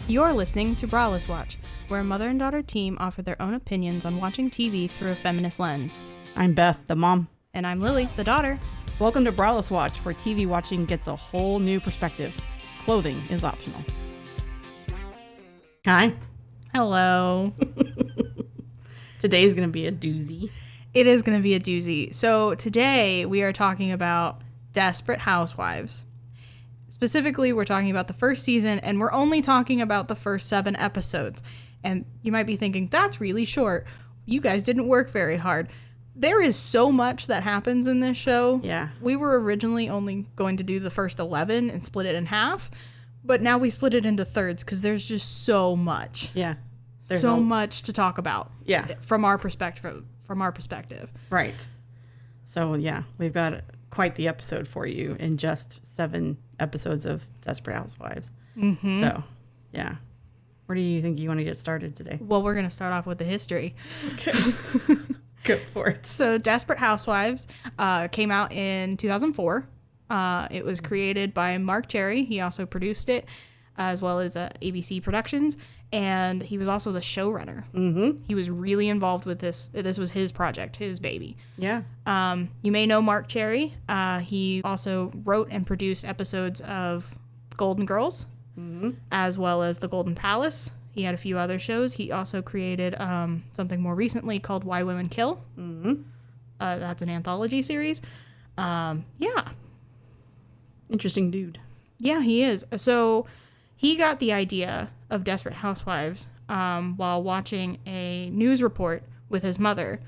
You're listening to Braless Watch, where a mother and daughter team offer their own opinions on watching TV through a feminist lens. I'm Beth, the mom. And I'm Lily, the daughter. Welcome to Braless Watch, where TV watching gets a whole new perspective. Clothing is optional. Hi. Hello. Today's going to be a doozy. It is going to be a doozy. So today we are talking about Desperate Housewives. Specifically, we're talking about the first season, and we're only talking about the first 7 episodes. And you might be thinking, that's really short. You guys didn't work very hard. There is so much that happens in this show. Yeah. We were originally only going to do the first 11 and split it in half, but now we split it into thirds because there's just so much. Yeah. There's so much to talk about. Yeah. From our perspective. Right. So, yeah, we've got quite the episode for you in just 7 episodes of Desperate Housewives. Mm-hmm. So, yeah. Where do you think you want to get started today? Well, we're going to start off with the history. Okay. Go for it. So, Desperate Housewives came out in 2004. It was created by Marc Cherry. He also produced it, as well as ABC Productions. And he was also the showrunner. Mm-hmm. He was really involved with this. This was his project, his baby. Yeah. You may know Marc Cherry. He also wrote and produced episodes of Golden Girls, as well as The Golden Palace. He had a few other shows. He also created something more recently called Why Women Kill. Mm-hmm. That's an anthology series. Yeah. Interesting dude. Yeah, he is. So he got the idea of Desperate Housewives while watching a news report with his mother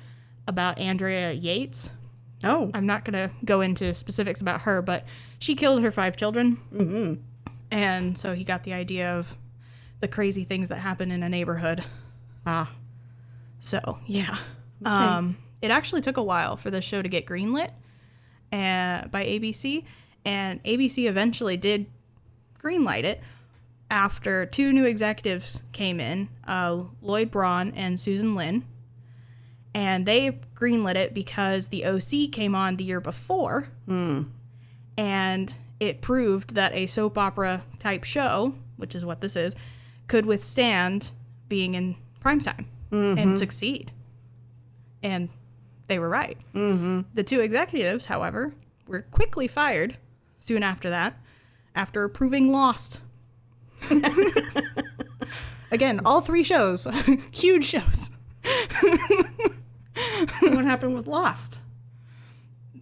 about Andrea Yates. Oh. I'm not going to go into specifics about her, but she killed her 5 children. Mm-hmm. And so he got the idea of the crazy things that happen in a neighborhood. So, yeah. Okay. It actually took a while for the show to get greenlit by ABC, and ABC eventually did greenlight it after 2 new executives came in, Lloyd Braun and Susan Lin, and they greenlit it because the OC came on the year before, and it proved that a soap opera type show, which is what this is, could withstand being in primetime and succeed. And they were right. Mm-hmm. The 2 executives, however, were quickly fired soon after that, after proving lost. Again, all 3 shows, huge shows. So what happened with Lost?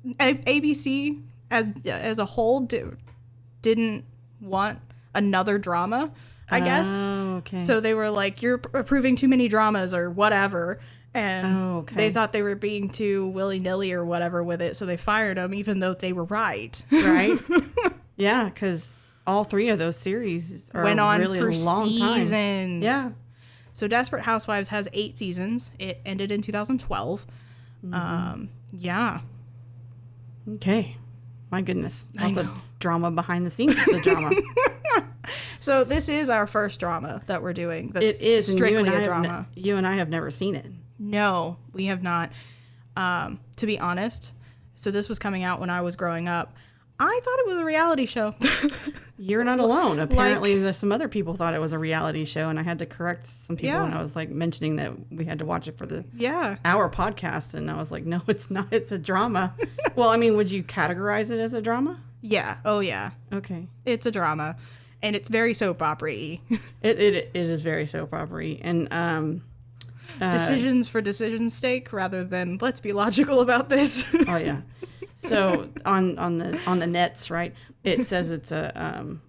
ABC as a whole didn't want another drama, I guess. Okay. So they were like, you're approving too many dramas or whatever. And they thought they were being too willy-nilly or whatever with it. So they fired them, even though they were right. Right. Yeah, because all 3 of those series went on really for long seasons. Time. Yeah. So Desperate Housewives has 8 seasons. It ended in 2012. Yeah. Okay. My goodness. Lots of drama behind the scenes of the drama. So this is our first drama that we're doing. That's it is strictly a drama. You and I have never seen it. No, we have not. To be honest, so this was coming out when I was growing up. I thought it was a reality show. You're not alone. Apparently, there's some other people thought it was a reality show, and I had to correct some people when I was like mentioning that we had to watch it for the our podcast, and I was like, no, it's not. It's a drama. Well, I mean, would you categorize it as a drama? Yeah. Oh, yeah. Okay. It's a drama, and it's very soap opera-y. It is very soap opera-y, and decisions for decision's sake rather than let's be logical about this. Oh yeah. So on the nets, right? It says it's a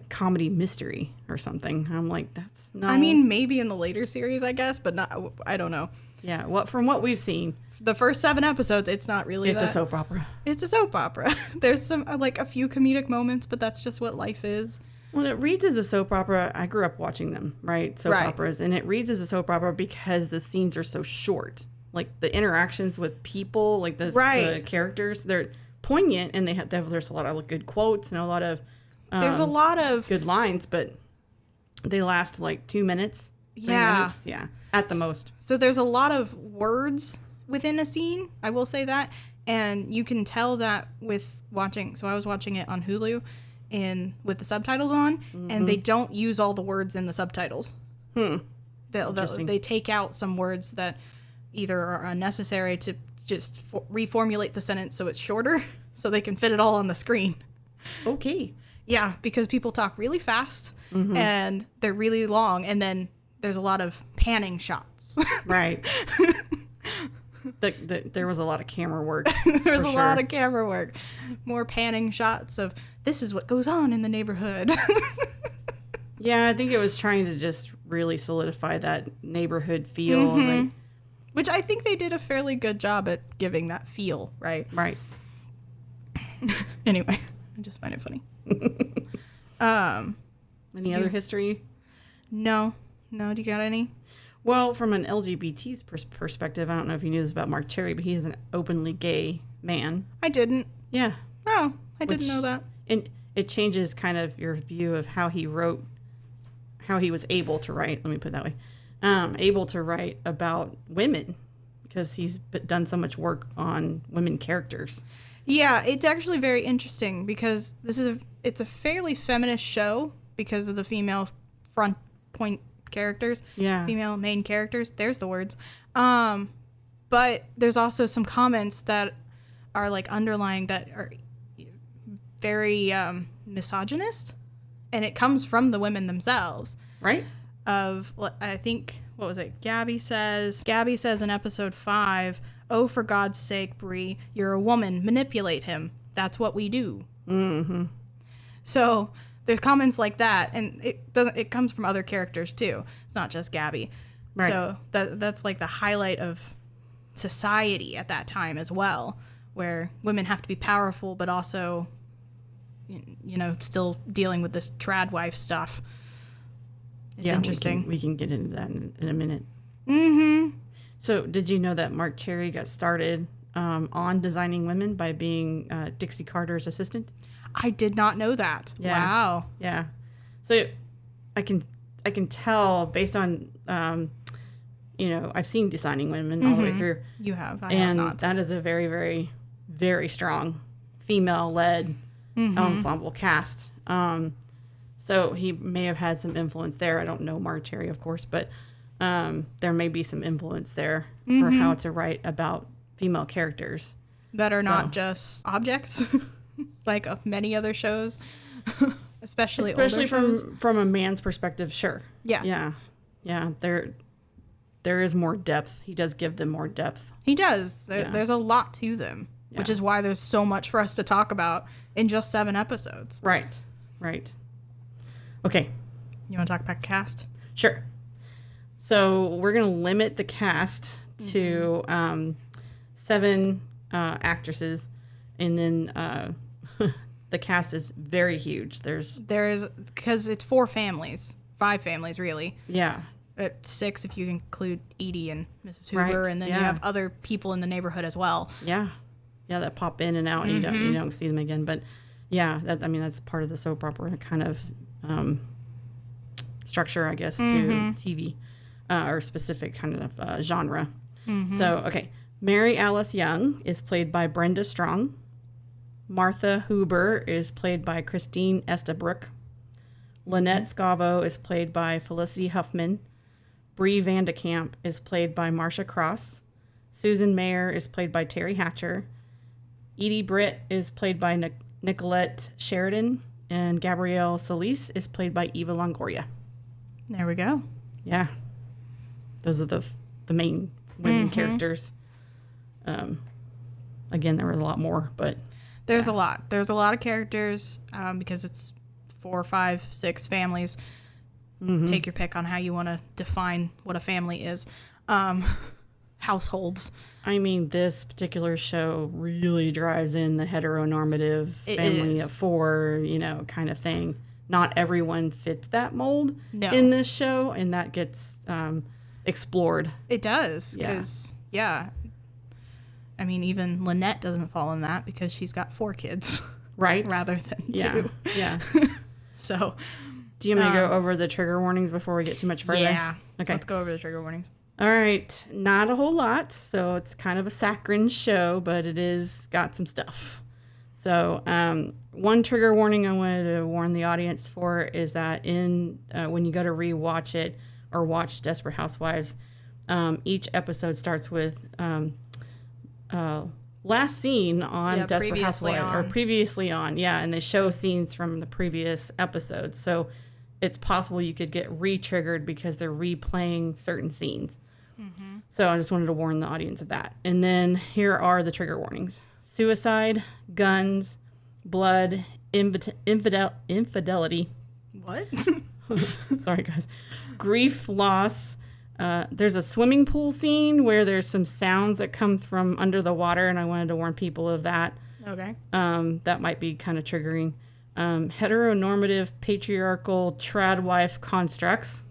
comedy mystery or something. I'm like, that's no. I mean, maybe in the later series, I guess, but not. I don't know. Yeah. From what we've seen, the first 7 episodes, it's not really. It's a soap opera. It's a soap opera. There's some like a few comedic moments, but that's just what life is. Well, it reads as a soap opera. I grew up watching them, right? Soap operas, and it reads as a soap opera because the scenes are so short. Like the interactions with people, like the characters, they're poignant, and there's a lot of good quotes and a lot of there's a lot of good lines, but they last like 2 minutes. 3 minutes, at the most. So there's a lot of words within a scene. I will say that, and you can tell that with watching. So I was watching it on Hulu, with the subtitles on, and they don't use all the words in the subtitles. They take out some words that either are unnecessary to just reformulate the sentence so it's shorter, so they can fit it all on the screen. Okay. Yeah, because people talk really fast, and they're really long, and then there's a lot of panning shots. Right. There was a lot of camera work. There's a lot of camera work. More panning shots of, this is what goes on in the neighborhood. Yeah, I think it was trying to just really solidify that neighborhood feel. Which I think they did a fairly good job at giving that feel, right? Right. Anyway, I just find it funny. Any other history? No. Do you got any? Well, from an LGBT's perspective, I don't know if you knew this about Marc Cherry, but he's an openly gay man. I didn't. Yeah. Oh, I didn't know that. And it changes kind of your view of how he wrote, how he was able to write, let me put it that way, able to write about women, because he's done so much work on women characters. Yeah, it's actually very interesting because it's a fairly feminist show because of the female front point characters. Yeah. Female main characters. There's the words. But there's also some comments that are like underlying that are very misogynist, and it comes from the women themselves. Right. I think, what was it? Gabby says in episode 5, "Oh, for God's sake, Bree, you're a woman. Manipulate him. That's what we do." Mm-hmm. So there's comments like that, and it comes from other characters too. It's not just Gabby. Right. So that's like the highlight of society at that time as well, where women have to be powerful, but also, still dealing with this trad wife stuff. It's interesting. We can get into that in a minute. Mm-hmm. So did you know that Marc Cherry got started on designing women by being Dixie Carter's assistant? I did not know that. Yeah. Wow. Yeah. So I can tell based on I've seen Designing Women all the way through. You have. I have not. That is a very, very, very strong female-led ensemble cast. So he may have had some influence there. I don't know Marc Cherry, of course, but there may be some influence there for how to write about female characters that are not just objects, like many other shows, especially from a man's perspective. Sure. Yeah. There is more depth. He does give them more depth. He does. There's a lot to them, which is why there's so much for us to talk about in just 7 episodes. Right. Okay. You want to talk about cast? Sure. So we're going to limit the cast to 7 actresses, and then the cast is very huge. There is, because it's 4 families, 5 families really. Yeah. 6 if you include Edie and Mrs. Hoover, and then you have other people in the neighborhood as well. Yeah, that pop in and out, and you don't see them again. But that's part of the soap opera kind of structure, I guess, to TV or specific kind of genre. So, okay, Mary Alice Young is played by Brenda Strong. Martha Huber is played by Christine Estabrook. Lynette Scavo is played by Felicity Huffman. Bree Vandekamp is played by Marcia Cross. Susan Mayer is played by Terry Hatcher. Edie Britt is played by Nicolette Sheridan. And Gabrielle Solis is played by Eva Longoria. There we go. Yeah. Those are the main women characters. Again, there was a lot more, but... There's a lot. There's a lot of characters because it's 4, 5, 6 families. Take your pick on how you want to define what a family is. Households. I mean, this particular show really drives in the heteronormative family of 4, kind of thing. Not everyone fits that mold in this show, and that gets explored. It does, because, I mean, even Lynette doesn't fall in that because she's got 4 kids. Right. Rather than 2. Yeah. So... Do you want me to go over the trigger warnings before we get too much further? Yeah. Okay. Let's go over the trigger warnings. All right. Not a whole lot. So it's kind of a saccharine show, but it is got some stuff. So one trigger warning I wanted to warn the audience for is that when you go to rewatch it or watch Desperate Housewives, each episode starts with last seen on Desperate Housewives or previously on, and they show scenes from the previous episodes. So it's possible you could get re-triggered because they're replaying certain scenes. Mm-hmm. So I just wanted to warn the audience of that. And then here are the trigger warnings: suicide, guns, blood, infidelity. What? Sorry, guys. Grief, loss. There's a swimming pool scene where there's some sounds that come from under the water, and I wanted to warn people of that. Okay. That might be kind of triggering. Heteronormative, patriarchal, trad wife constructs.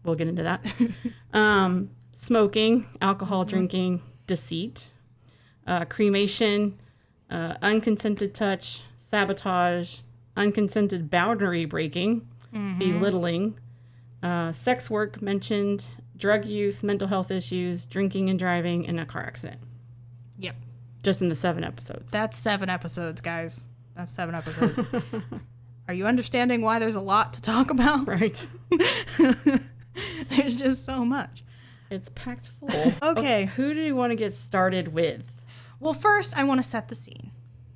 We'll get into that. Smoking, alcohol drinking, deceit, cremation, unconsented touch, sabotage, unconsented boundary breaking, belittling, sex work mentioned, drug use, mental health issues, drinking and driving, and a car accident. Yep. Just in the 7 episodes. That's 7 episodes, guys. That's 7 episodes. Are you understanding why there's a lot to talk about? Right. There's just so much. It's packed full. Okay. Who do you want to get started with? Well, first, I want to set the scene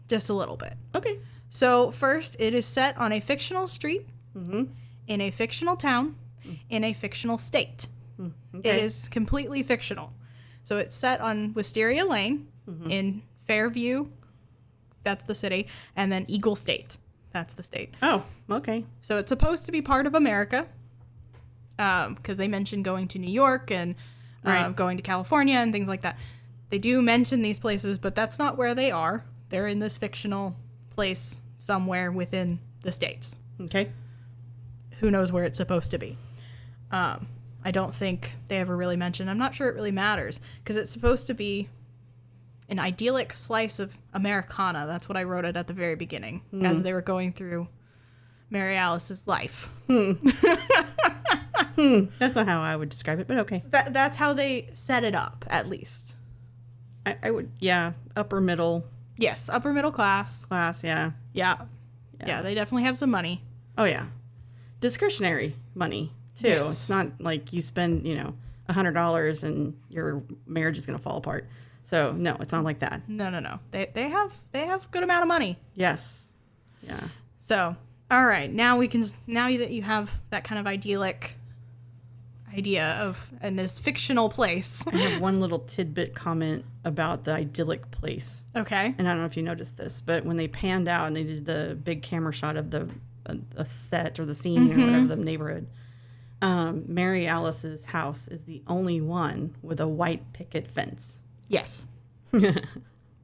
just a little bit. Okay. So, first, it is set on a fictional street, in a fictional town, in a fictional state. Okay. It is completely fictional. So, it's set on Wisteria Lane in Fairview. That's the city. And then Eagle State. That's the state. Oh, okay. So, it's supposed to be part of America. Because they mentioned going to New York and going to California and things like that. They do mention these places, but that's not where they are. They're in this fictional place somewhere within the states. Okay. Who knows where it's supposed to be? I don't think they ever really mentioned. I'm not sure it really matters because it's supposed to be an idyllic slice of Americana. That's what I wrote it at the very beginning as they were going through Mary Alice's life. That's not how I would describe it, but okay. That's how they set it up, at least. I would, upper middle. Yes, upper middle class. Yeah, they definitely have some money. Oh, yeah. Discretionary money, too. Yes. It's not like you spend, $100 and your marriage is going to fall apart. So, no, it's not like that. No. They have a good amount of money. Yes. Yeah. So, all right, now that you have that kind of idyllic idea of in this fictional place. I have one little tidbit comment about the idyllic place. Okay. And I don't know if you noticed this, but when they panned out and they did the big camera shot of the set or the scene or whatever, the neighborhood, Mary Alice's house is the only one with a white picket fence. Yes.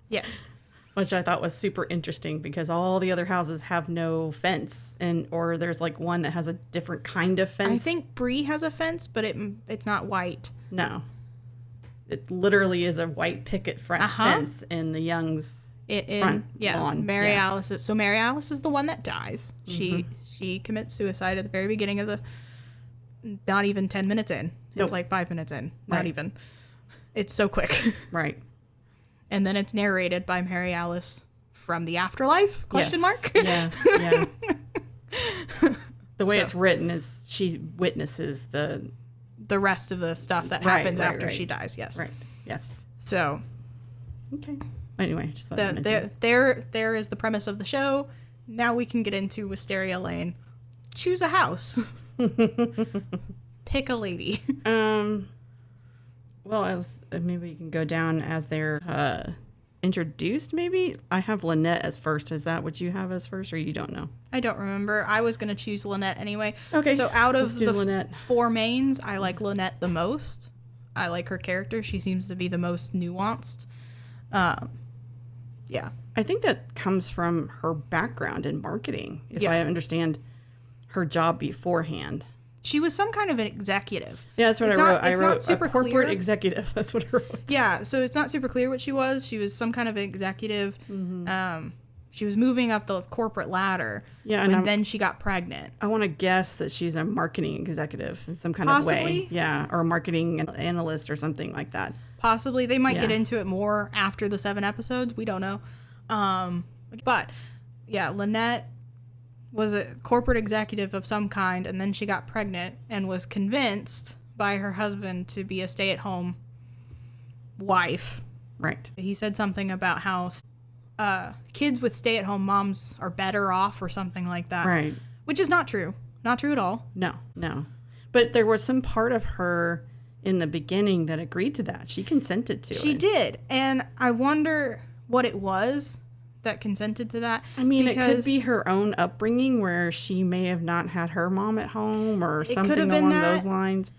Yes. Which I thought was super interesting because all the other houses have no fence, or there's like one that has a different kind of fence. I think Bree has a fence, but it's not white. No, it literally is a white picket fence in the Young's front lawn. Mary Alice. So Mary Alice is the one that dies. She commits suicide at the very beginning of not even 10 minutes in. It's like 5 minutes in. Not even. It's so quick. Right. And then it's narrated by Mary Alice from the afterlife? Question mark? Yeah. The way it's written is she witnesses the rest of the stuff that happens after she dies. Yes. Right. Yes. So. Okay. Anyway, just thought I'd mention there is the premise of the show. Now we can get into Wisteria Lane. Choose a house. Pick a lady. Well, maybe you can go down as they're introduced, maybe? I have Lynette as first. Is that what you have as first, or you don't know? I don't remember. I was going to choose Lynette anyway. Okay. So out of the Lynette. 4 mains, I like Lynette the most. I like her character. She seems to be the most nuanced. Yeah. I think that comes from her background in marketing, if I understand her job beforehand. She was some kind of an executive. Yeah, that's what I wrote. I wrote super a corporate clear. Executive. That's what I wrote. Yeah, so it's not super clear what she was. She was some kind of executive. Mm-hmm. She was moving up the corporate ladder. Yeah, and then she got pregnant. I want to guess that she's a marketing executive in some kind of way. Yeah, or a marketing analyst or something like that. Possibly. They might get into it more after the 7 episodes. We don't know. But Lynette was a corporate executive of some kind, and then she got pregnant and was convinced by her husband to be a stay-at-home wife. Right. He said something about how kids with stay-at-home moms are better off or something like that. Right. Which is not true. Not true at all. No. But there was some part of her in the beginning that agreed to that. She consented to it. She did. And I wonder what it was that consented to that. I mean, it could be her own upbringing where she may have not had her mom at home or something along those lines.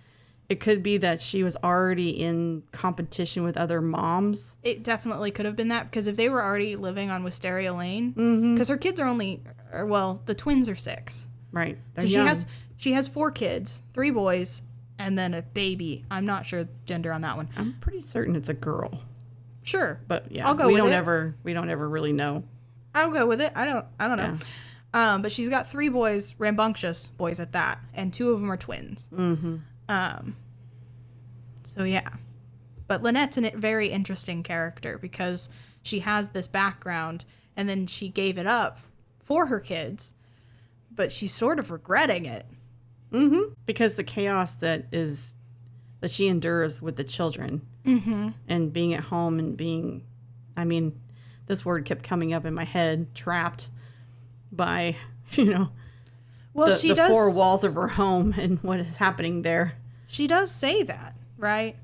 It could be that she was already in competition with other moms. It definitely could have been that, because if they were already living on Wisteria Lane, because her kids are the twins are 6. Right. They're young. She has 4 kids, 3 boys, and then a baby. I'm not sure gender on that one. I'm pretty certain it's a girl. Sure. But yeah, I'll go with it. We don't ever really know. I'll go with it. I don't know. Yeah. But she's got 3 boys, rambunctious boys at that, and 2 of them are twins. Mm-hmm. So yeah. But Lynette's a very interesting character because she has this background, and then she gave it up for her kids, but she's sort of regretting it. Mm-hmm. Because the chaos that she endures with the children, and being at home and being, this word kept coming up in my head, trapped by, the 4 walls of her home and what is happening there. She does say that, right?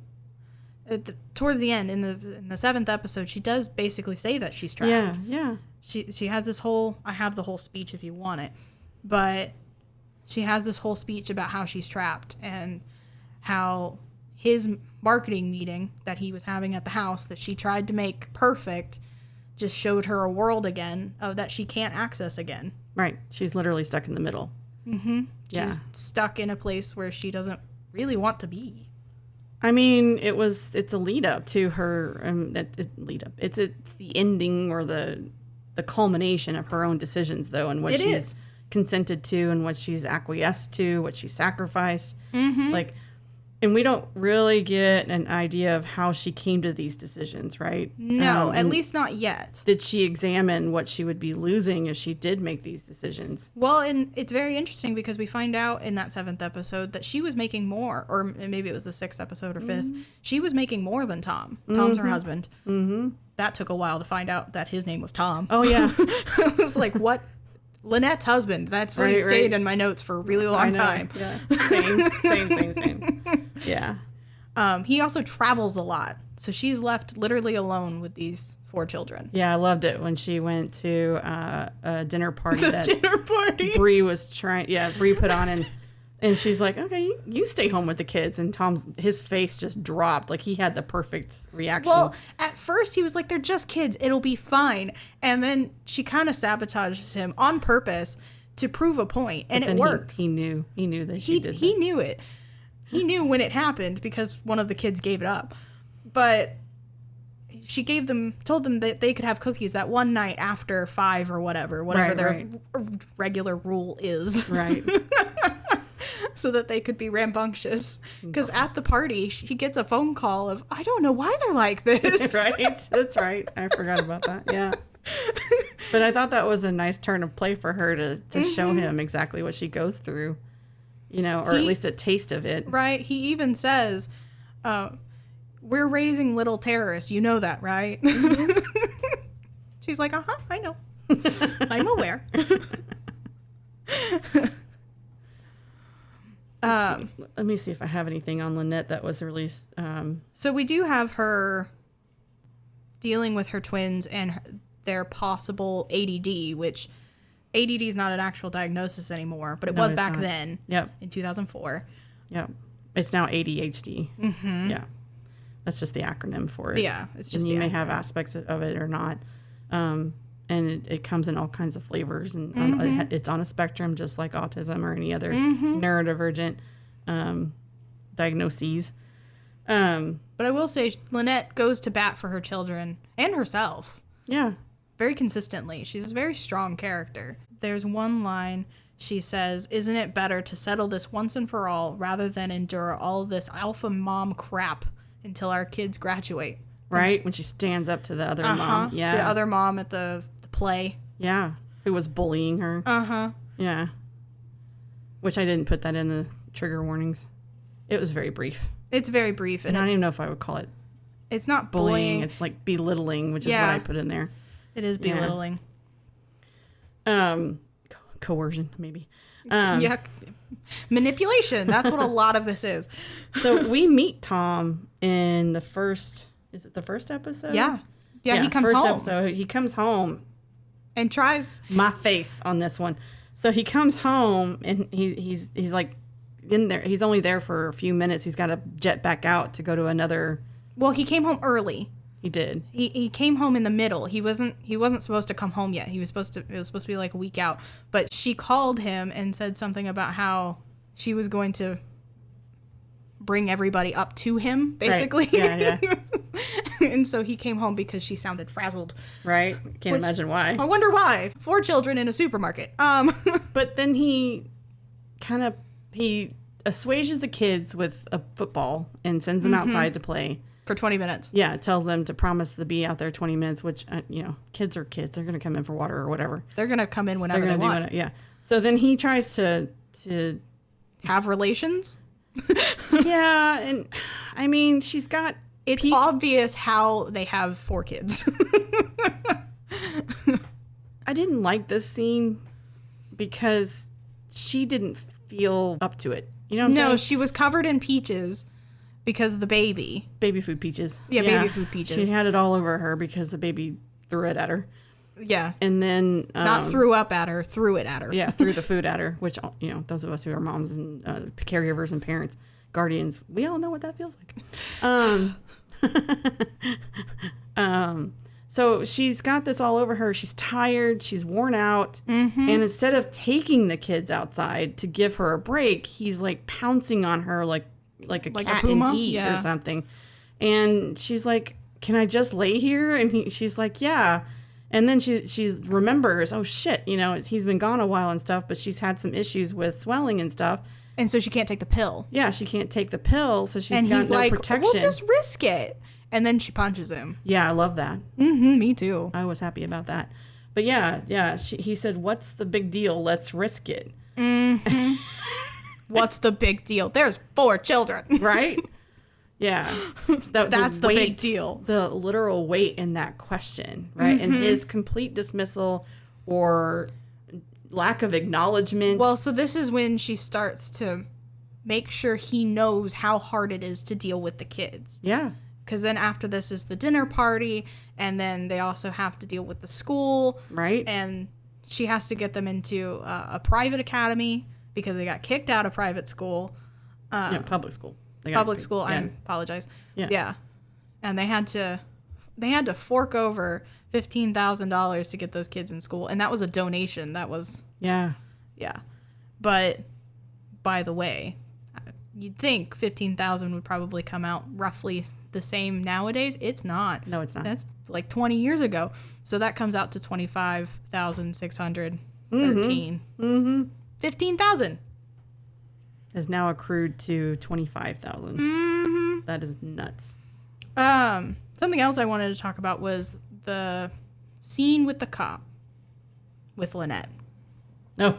Towards the end, in the 7th episode, she does basically say that she's trapped. Yeah. She has this whole, I have the whole speech if you want it, but she has this whole speech about how she's trapped and how his marketing meeting that he was having at the house that she tried to make perfect just showed her a world again that she can't access again. Right. She's literally stuck in the middle. Mm-hmm. She's stuck in a place where she doesn't really want to be. It's a lead up to her, It's the ending or the culmination of her own decisions, though, and what she's consented to and what she's acquiesced to, what she sacrificed. Mm-hmm. And we don't really get an idea of how she came to these decisions, right? No, at least not yet. Did she examine what she would be losing if she did make these decisions? Well, and it's very interesting because we find out in that 7th episode that she was making more, or maybe it was the 6th episode or 5th. She was making more than Tom. Tom's her husband. Mm-hmm. That took a while to find out that his name was Tom. Oh, yeah. I was like, what? Lynette's husband. That's where he stayed in my notes for a really long time. Yeah. Same. Yeah. He also travels a lot. So she's left literally alone with these 4 children. Yeah, I loved it when she went to a dinner party dinner party. Bree put on, and she's like, okay, you stay home with the kids. And his face just dropped. Like, he had the perfect reaction. Well, at first he was like, they're just kids. It'll be fine. And then she kind of sabotages him on purpose to prove a point. And it works. He knew that she did that. He knew it. He knew when it happened because one of the kids gave it up. But she told them that they could have cookies that one night after 5 or whatever their regular rule is. Right. So that they could be rambunctious. Because at the party, she gets a phone call of, I don't know why they're like this. Right. That's right. I forgot about that. Yeah. But I thought that was a nice turn of play for her to show him exactly what she goes through, or at least a taste of it. Right. He even says, we're raising little terrorists. You know that, right? Mm-hmm. She's like, I know. I'm aware. Let me see if I have anything on Lynette that was released. So we do have her dealing with her twins and their possible ADD, which ADD is not an actual diagnosis anymore, but it was back then. Yep. In 2004. Yep. It's now ADHD. Mm-hmm. Yeah. That's just the acronym for it. Yeah. It's just and you may have aspects of it or not. And it comes in all kinds of flavors, and it's on a spectrum just like autism or any other neurodivergent diagnoses. But I will say Lynette goes to bat for her children and herself. Yeah. Very consistently. She's a very strong character. There's one line she says, "Isn't it better to settle this once and for all rather than endure all this alpha mom crap until our kids graduate?" Right? When she stands up to the other mom. Yeah. The other mom at the play. Yeah. who was bullying her. Yeah, which I didn't put that in the trigger warnings. It was very brief. It's very brief, and I don't even know if I would call it. It's not bullying. It's like belittling, which is what I put in there. It is belittling. Coercion, maybe. Manipulation. That's what a lot of this is. So we meet Tom in the first. Is it the first episode? Yeah. He comes home. Episode, he comes home and tries my face on this one. So he comes home and he's like in there. He's only there for a few minutes. He's got to jet back out to go to another. Well, he came home early. He did. He came home in the middle. He wasn't supposed to come home yet. It was supposed to be like a week out. But she called him and said something about how she was going to bring everybody up to him, basically. Right. Yeah. And so he came home because she sounded frazzled. Right. Can't imagine why. I wonder why. 4 children in a supermarket. But then he assuages the kids with a football and sends them outside to play. For 20 minutes. Yeah, tells them to promise to be out there 20 minutes, which, kids are kids. They're going to come in for water or whatever. They're going to come in whenever they want. Yeah. So then he tries to have relations? Yeah, and I mean, she's got... It's obvious how they have 4 kids. I didn't like this scene because she didn't feel up to it. You know what I'm saying? No, she was covered in peaches because of the baby. Baby food peaches. Yeah, baby food peaches. She had it all over her because the baby threw it at her. Yeah. And then... not threw up at her, threw it at her. Yeah, threw the food at her, which, those of us who are moms and caregivers and parents, guardians, we all know what that feels like. So she's got this all over her. She's tired. She's worn out. And instead of taking the kids outside to give her a break, he's like pouncing on her like a cat in heat or something. And she's like, "Can I just lay here?" And she's like, "Yeah." And then she remembers, oh shit, he's been gone a while and stuff, but she's had some issues with swelling and stuff. And so she can't take the pill. Yeah, she can't take the pill, so she's got no protection. We'll just risk it. And then she punches him. Yeah, I love that. Me too. I was happy about that. But yeah, he said, "What's the big deal? Let's risk it." What's the big deal? There's 4 children. Right? Yeah. That's the big deal. The literal weight in that question, right? And his complete dismissal or lack of acknowledgement. Well, so this is when she starts to make sure he knows how hard it is to deal with the kids. Yeah. Because then after this is the dinner party, and then they also have to deal with the school. Right. And she has to get them into a private academy because they got kicked out of private school. Public school. Public school. Yeah. I apologize. Yeah. And they had to fork over $15,000 to get those kids in school, and that was a donation. That was yeah. But by the way, you'd think $15,000 would probably come out roughly the same nowadays. It's not. No, it's not. That's like 20 years ago. So that comes out to $25,613. 15,000 has now accrued to 25,000. That is nuts. Something else I wanted to talk about was the scene with the cop with Lynette. Oh,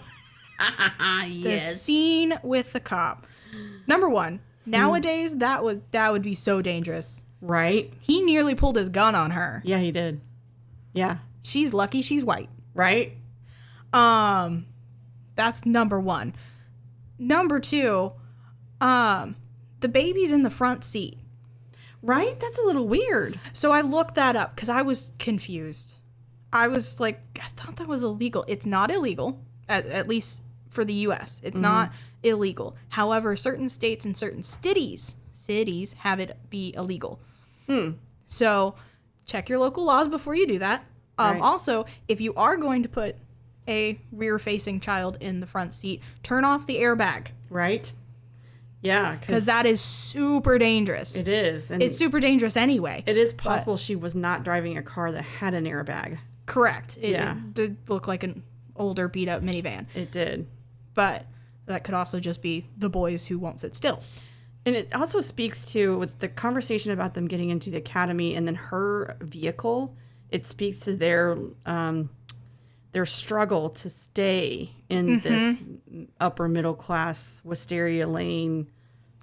yes. The scene with the cop. Number one, nowadays that would be so dangerous. Right? He nearly pulled his gun on her. Yeah, he did. Yeah. She's lucky she's white. Right? That's number one. Number two, the baby's in the front seat. Right? That's a little weird. So I looked that up because I was confused. I was like, I thought that was illegal. It's not illegal, at least for the U.S. It's not illegal. However, certain states and certain cities have it be illegal. So check your local laws before you do that. Right. Also, if you are going to put a rear-facing child in the front seat, turn off the airbag. Right? Yeah. Because that is super dangerous. It is. And it's super dangerous anyway. It is possible she was not driving a car that had an airbag. Correct. It did look like an older beat-up minivan. It did. But that could also just be the boys who won't sit still. And it also speaks to, with the conversation about them getting into the academy and then her vehicle, it speaks to their their struggle to stay in this upper middle class Wisteria Lane,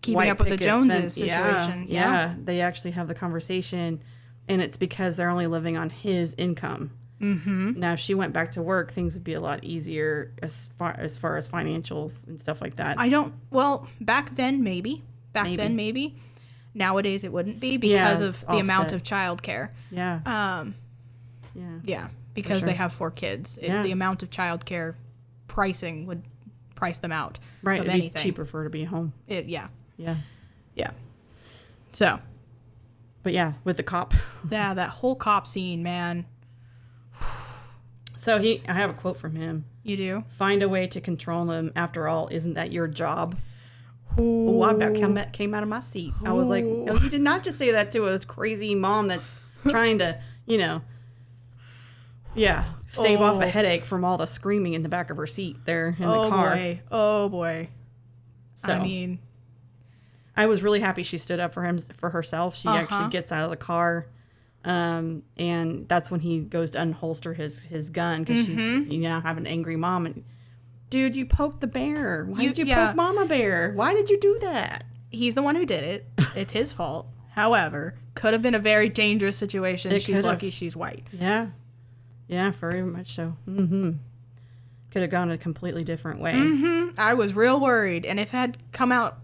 keeping up with the Joneses situation. Yeah, they actually have the conversation, and it's because they're only living on his income. Now, if she went back to work, things would be a lot easier as far as financials and stuff like that. Well, back then maybe. Maybe. Nowadays it wouldn't be because of the amount of childcare. Yeah. Yeah, because they have 4 kids. The amount of childcare pricing would price them out. Right. Of It'd anything. be cheaper for her to be home. Yeah. Yeah. So. But yeah, with the cop. Yeah, that whole cop scene, man. So I have a quote from him. You do? Find a way to control them. After all, isn't that your job? Ooh. Oh, I about came out of my seat. I was like, no, you did not just say that to a crazy mom that's trying to, stave off a headache from all the screaming in the back of her seat there in the car. Oh, boy. So, I mean, I was really happy she stood up for herself. She actually gets out of the car. And that's when he goes to unholster his gun because she's have an angry mom. And dude, you poked the bear. Why did you poke Mama Bear? Why did you do that? He's the one who did it. It's his fault. However, could have been a very dangerous situation. She's lucky she's white. Yeah, very much so. Could have gone a completely different way. I was real worried, and if it had come out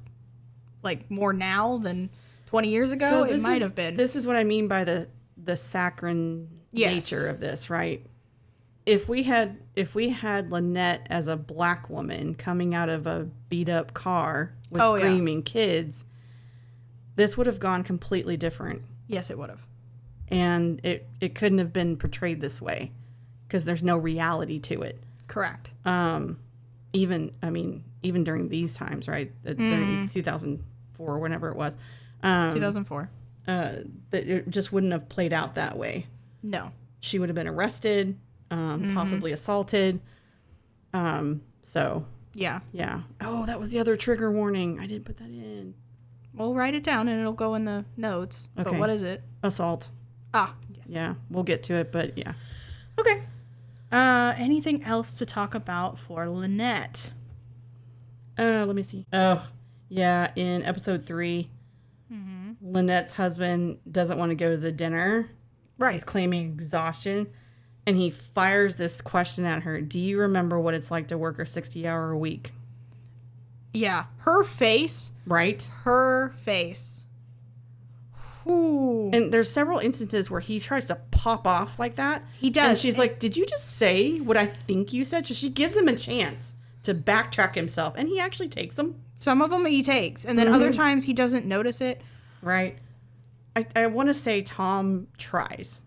like more now than 20 years ago, it might have been. This is what I mean by the saccharine nature of this, right? If we had Lynette as a black woman coming out of a beat up car with screaming kids, this would have gone completely different. Yes, it would have. And it couldn't have been portrayed this way because there's no reality to it. Correct. Even during these times, right? During 2004 or whenever it was. 2004. That it just wouldn't have played out that way. No. She would have been arrested, possibly assaulted. So. Yeah. Yeah. Oh, that was the other trigger warning. I didn't put that in. We'll write it down and it'll go in the notes. Okay. But what is it? Assault. Ah. Yes. Yeah. We'll get to it, but yeah. Okay. Anything else to talk about for Lynette? Let me see. Oh, yeah. In episode 3, Lynette's husband doesn't want to go to the dinner. Right. He's claiming exhaustion. And he fires this question at her. Do you remember what it's like to work a 60-hour week? Yeah. Her face. Right? Her face. Ooh. And there's several instances where he tries to pop off like that. He does. And she's like, did you just say what I think you said? So she gives him a chance to backtrack himself. And he actually takes them. Some of them he takes. And then other times he doesn't notice it. Right. I want to say Tom tries.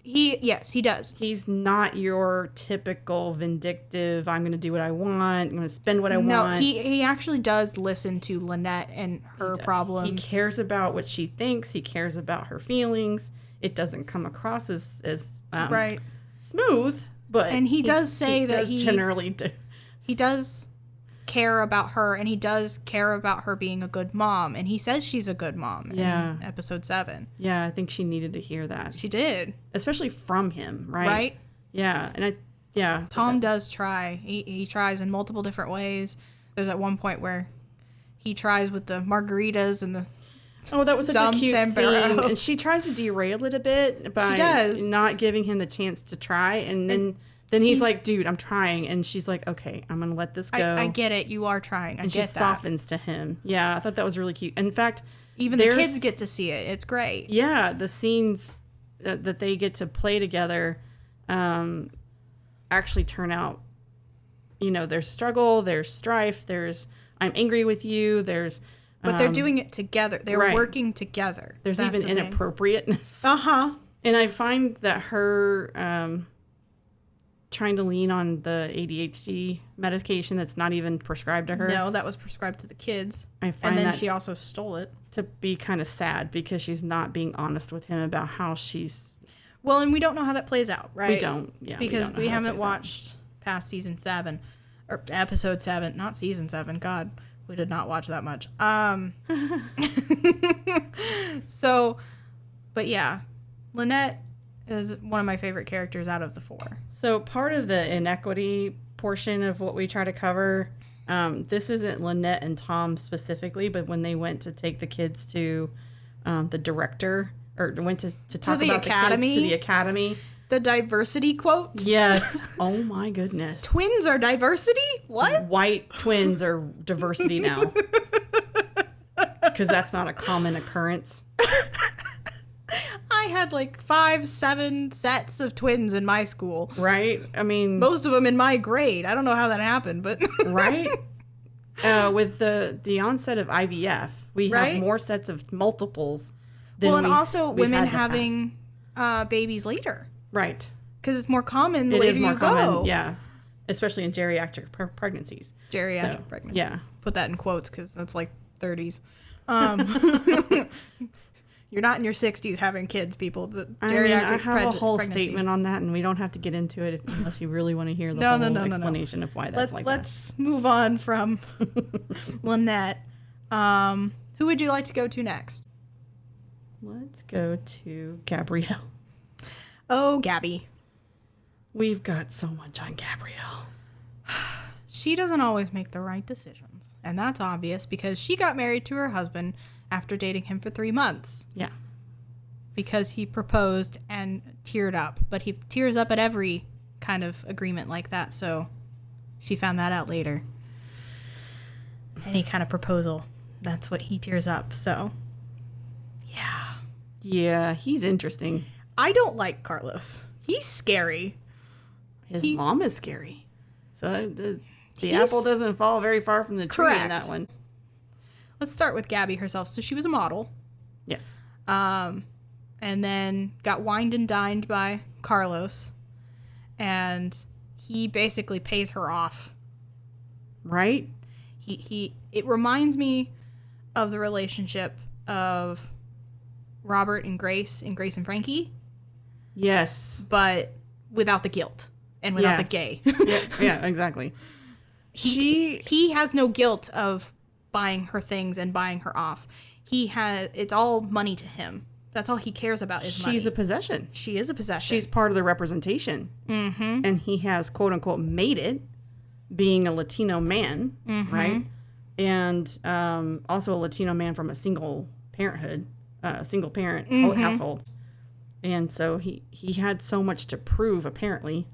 Yes, he does. He's not your typical vindictive, I'm going to do what I want, I'm going to spend what I want. No, he actually does listen to Lynette and her problems. He cares about what she thinks. He cares about her feelings. It doesn't come across as right. smooth, but and he does say that he generally do. He does care about her, and he does care about her being a good mom, and he says she's a good mom in episode 7. Yeah, I think she needed to hear that. She did. Especially from him, right? Right? Yeah, and Tom does try. He tries in multiple different ways. There's at one point where he tries with the margaritas and the that was such a cute sombrero. scene. And she tries to derail it a bit by not giving him the chance to try, and then he's like, dude, I'm trying. And she's like, okay, I'm going to let this go. I get it. You are trying. And she softens to him. Yeah, I thought that was really cute. In fact, even the kids get to see it. It's great. Yeah, the scenes that they get to play together actually turn out, there's struggle, there's strife, there's I'm angry with you, there's... But they're doing it together. They're working together. There's even inappropriateness. Uh-huh. And I find that her... trying to lean on the ADHD medication that's not even prescribed to her. No, that was prescribed to the kids. I find and then that she also stole it. To be kind of sad because she's not being honest with him about how she's... Well, and we don't know how that plays out, right? We don't, yeah. Because we haven't watched past season 7. Or episode 7, not season 7. God, we did not watch that much. So, but yeah, Lynette is one of my favorite characters out of the 4. So part of the inequity portion of what we try to cover, this isn't Lynette and Tom specifically, but when they went to take the kids to the director, or went to talk about the kids to the academy. The diversity quote? Yes. Oh my goodness. Twins are diversity? What? White twins are diversity now. Because that's not a common occurrence. I had like 5, 7 sets of twins in my school. Right? I mean... Most of them in my grade. I don't know how that happened, but... Right? With the onset of IVF, we have more sets of multiples than and also women having babies later. Right. Because it's more common the later you go. Yeah. Especially in geriatric pregnancies. Geriatric pregnancies. Yeah. Put that in quotes because that's like 30s. You're not in your 60s having kids, people. I have a whole statement on that, and we don't have to get into it unless you really want to hear the whole explanation of why that's Let's move on from Lynette. Who would you like to go to next? Let's go to Gabrielle. Oh, Gabby. We've got so much on Gabrielle. She doesn't always make the right decisions. And that's obvious because she got married to her husband after dating him for 3 months. Yeah. Because he proposed and teared up. But he tears up at every kind of agreement like that. So she found that out later. Any kind of proposal, that's what he tears up. So, yeah. Yeah, he's interesting. I don't like Carlos. He's scary. His mom is scary. So the apple doesn't fall very far from the tree in that one. Let's start with Gabby herself. So she was a model. Yes. And then got wined and dined by Carlos. And he basically pays her off. Right? It reminds me of the relationship of Robert and Grace and Frankie. Yes. But without the guilt and without the gay. yeah, exactly. He has no guilt of buying her things and buying her off. It's all money to him. That's all he cares about is money. She's a possession. She is a possession. She's part of the representation. Mm-hmm. And he has, quote unquote, made it being a Latino man, right? And also a Latino man from a single parent household. And so he had so much to prove, apparently.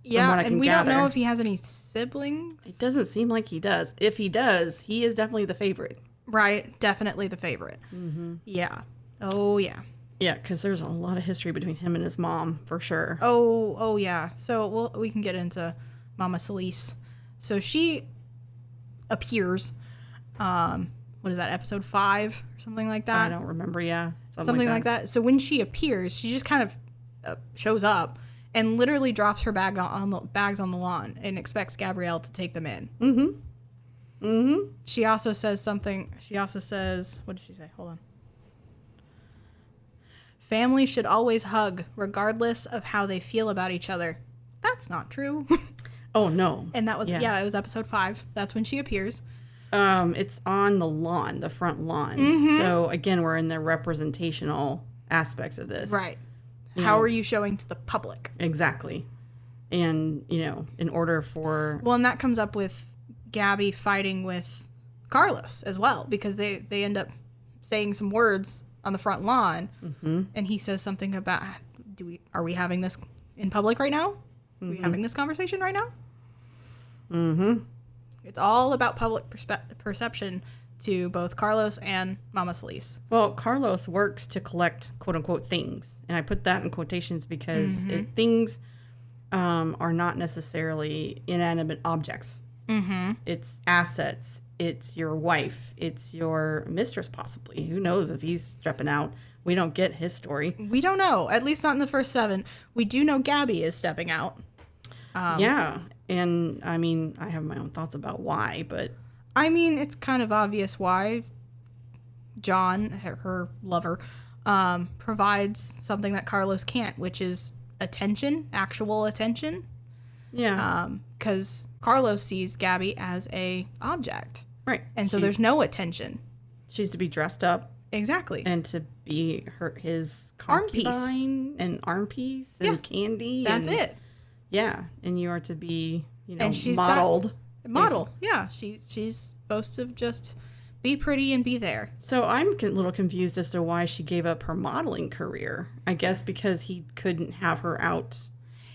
Yeah, and we don't know if he has any siblings. It doesn't seem like he does. If he does, he is definitely the favorite. Right, definitely the favorite. Mm-hmm. Yeah. Oh, yeah. Yeah, because there's a lot of history between him and his mom, for sure. Oh, yeah. So we can get into Mama Celise. So she appears, what is that, episode 5 or something like that? I don't remember, yeah. Something like that. So when she appears, she just kind of shows up and literally drops her bags on the lawn and expects Gabrielle to take them in. Mm-hmm. Mm-hmm. She also says something. What did she say? Hold on. Family should always hug, regardless of how they feel about each other. That's not true. Oh, no. And that was, it was episode 5. That's when she appears. It's on the lawn, the front lawn. Mm-hmm. So, again, we're in the representational aspects of this. Right. How are you showing to the public? Exactly. And, in order for... Well, and that comes up with Gabby fighting with Carlos as well, because they end up saying some words on the front lawn, and he says something about, are we having this in public right now? Are we having this conversation right now? Mm-hmm. It's all about public perception to both Carlos and Mama Celise. Well, Carlos works to collect quote-unquote things. And I put that in quotations because things are not necessarily inanimate objects. Mm-hmm. It's assets. It's your wife. It's your mistress, possibly. Who knows if he's stepping out. We don't get his story. We don't know. At least not in the first 7. We do know Gabby is stepping out. Yeah. And, I mean, I have my own thoughts about why, but... I mean, it's kind of obvious why John, her lover, provides something that Carlos can't, which is attention, actual attention. Yeah. Because Carlos sees Gabby as a object. Right. And so there's no attention. She's to be dressed up. Exactly. And to be his concubine and arm piece and candy. That's it. Yeah. And you are to be, and she's modeled. Model. Yeah. She's supposed to just be pretty and be there. So I'm a little confused as to why she gave up her modeling career. I guess because he couldn't have her out.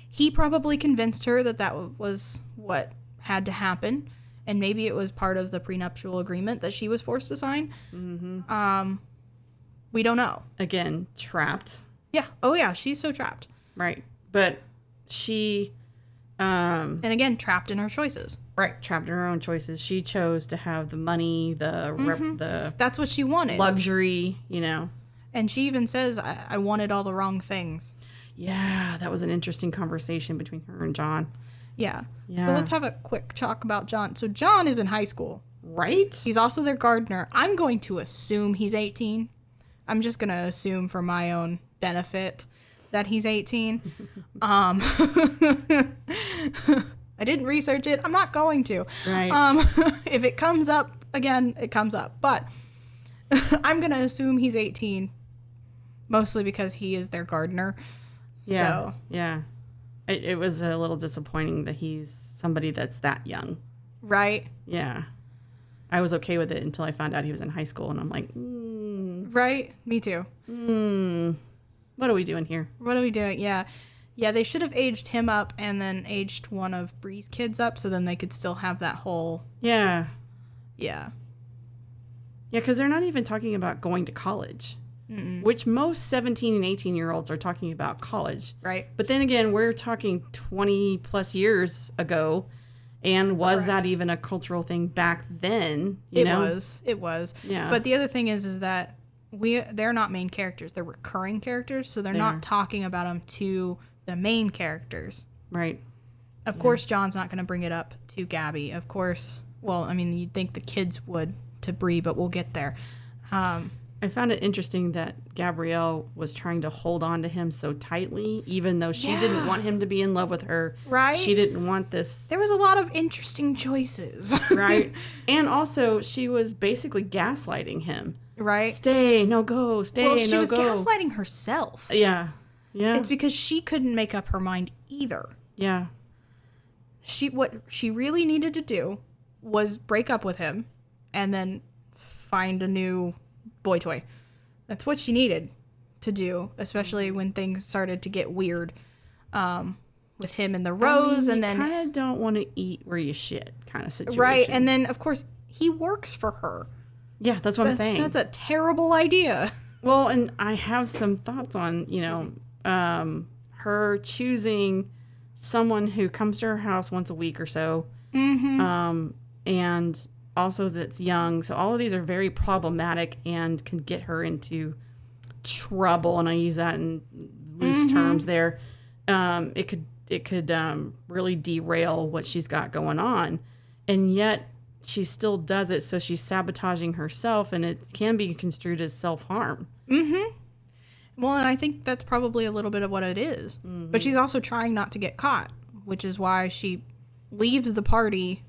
He probably convinced her that was what had to happen. And maybe it was part of the prenuptial agreement that she was forced to sign. Mm-hmm. We don't know. Again, trapped. Yeah. Oh, yeah. She's so trapped. Right. But she... and again, trapped in her choices. Right. Trapped in her own choices. She chose to have the money, the that's what she wanted. Luxury, And she even says, I wanted all the wrong things. Yeah. That was an interesting conversation between her and John. Yeah. So let's have a quick talk about John. So John is in high school. Right. He's also their gardener. I'm going to assume he's 18. I'm just going to assume for my own benefit that he's 18. I didn't research it. I'm not going to. Right. If it comes up again, it comes up. But I'm going to assume he's 18, mostly because he is their gardener. Yeah. So. Yeah. It was a little disappointing that he's somebody that's that young. Right. Yeah. I was okay with it until I found out he was in high school, and I'm like, Right? Me too. What are we doing here? What are we doing? Yeah. Yeah, they should have aged him up and then aged one of Bree's kids up so then they could still have that whole... Yeah. Yeah. Yeah, because they're not even talking about going to college. Which most 17 and 18-year-olds are talking about college. Right. But then again, we're talking 20 plus years ago. And was that even a cultural thing back then? It was. Yeah. But the other thing is that they're not main characters. They're recurring characters. So they're not talking about them to the main characters. Right. Of course, John's not going to bring it up to Gabby. Of course. Well, I mean, you'd think the kids would to Bree, but we'll get there. I found it interesting that Gabrielle was trying to hold on to him so tightly, even though she didn't want him to be in love with her. Right. She didn't want this. There was a lot of interesting choices. Right. And also, she was basically gaslighting him. Right. Stay, no go, stay, no go. Well, she was gaslighting herself. Yeah. Yeah. It's because she couldn't make up her mind either. Yeah. What she really needed to do was break up with him and then find a new boy toy. That's what she needed to do, especially when things started to get weird with him and the rose. And then kind of don't want to eat where you shit kind of situation. Right. And then, of course, he works for her. Yeah, that's what I'm saying. That's a terrible idea. Well, and I have some thoughts on, her choosing someone who comes to her house once a week or so. Mm-hmm. And also that's young. So all of these are very problematic and can get her into trouble. And I use that in loose terms there. It could really derail what she's got going on. And yet she still does it. So she's sabotaging herself, and it can be construed as self-harm. Mm-hmm. Well, and I think that's probably a little bit of what it is. Mm-hmm. But she's also trying not to get caught, which is why she leaves the party.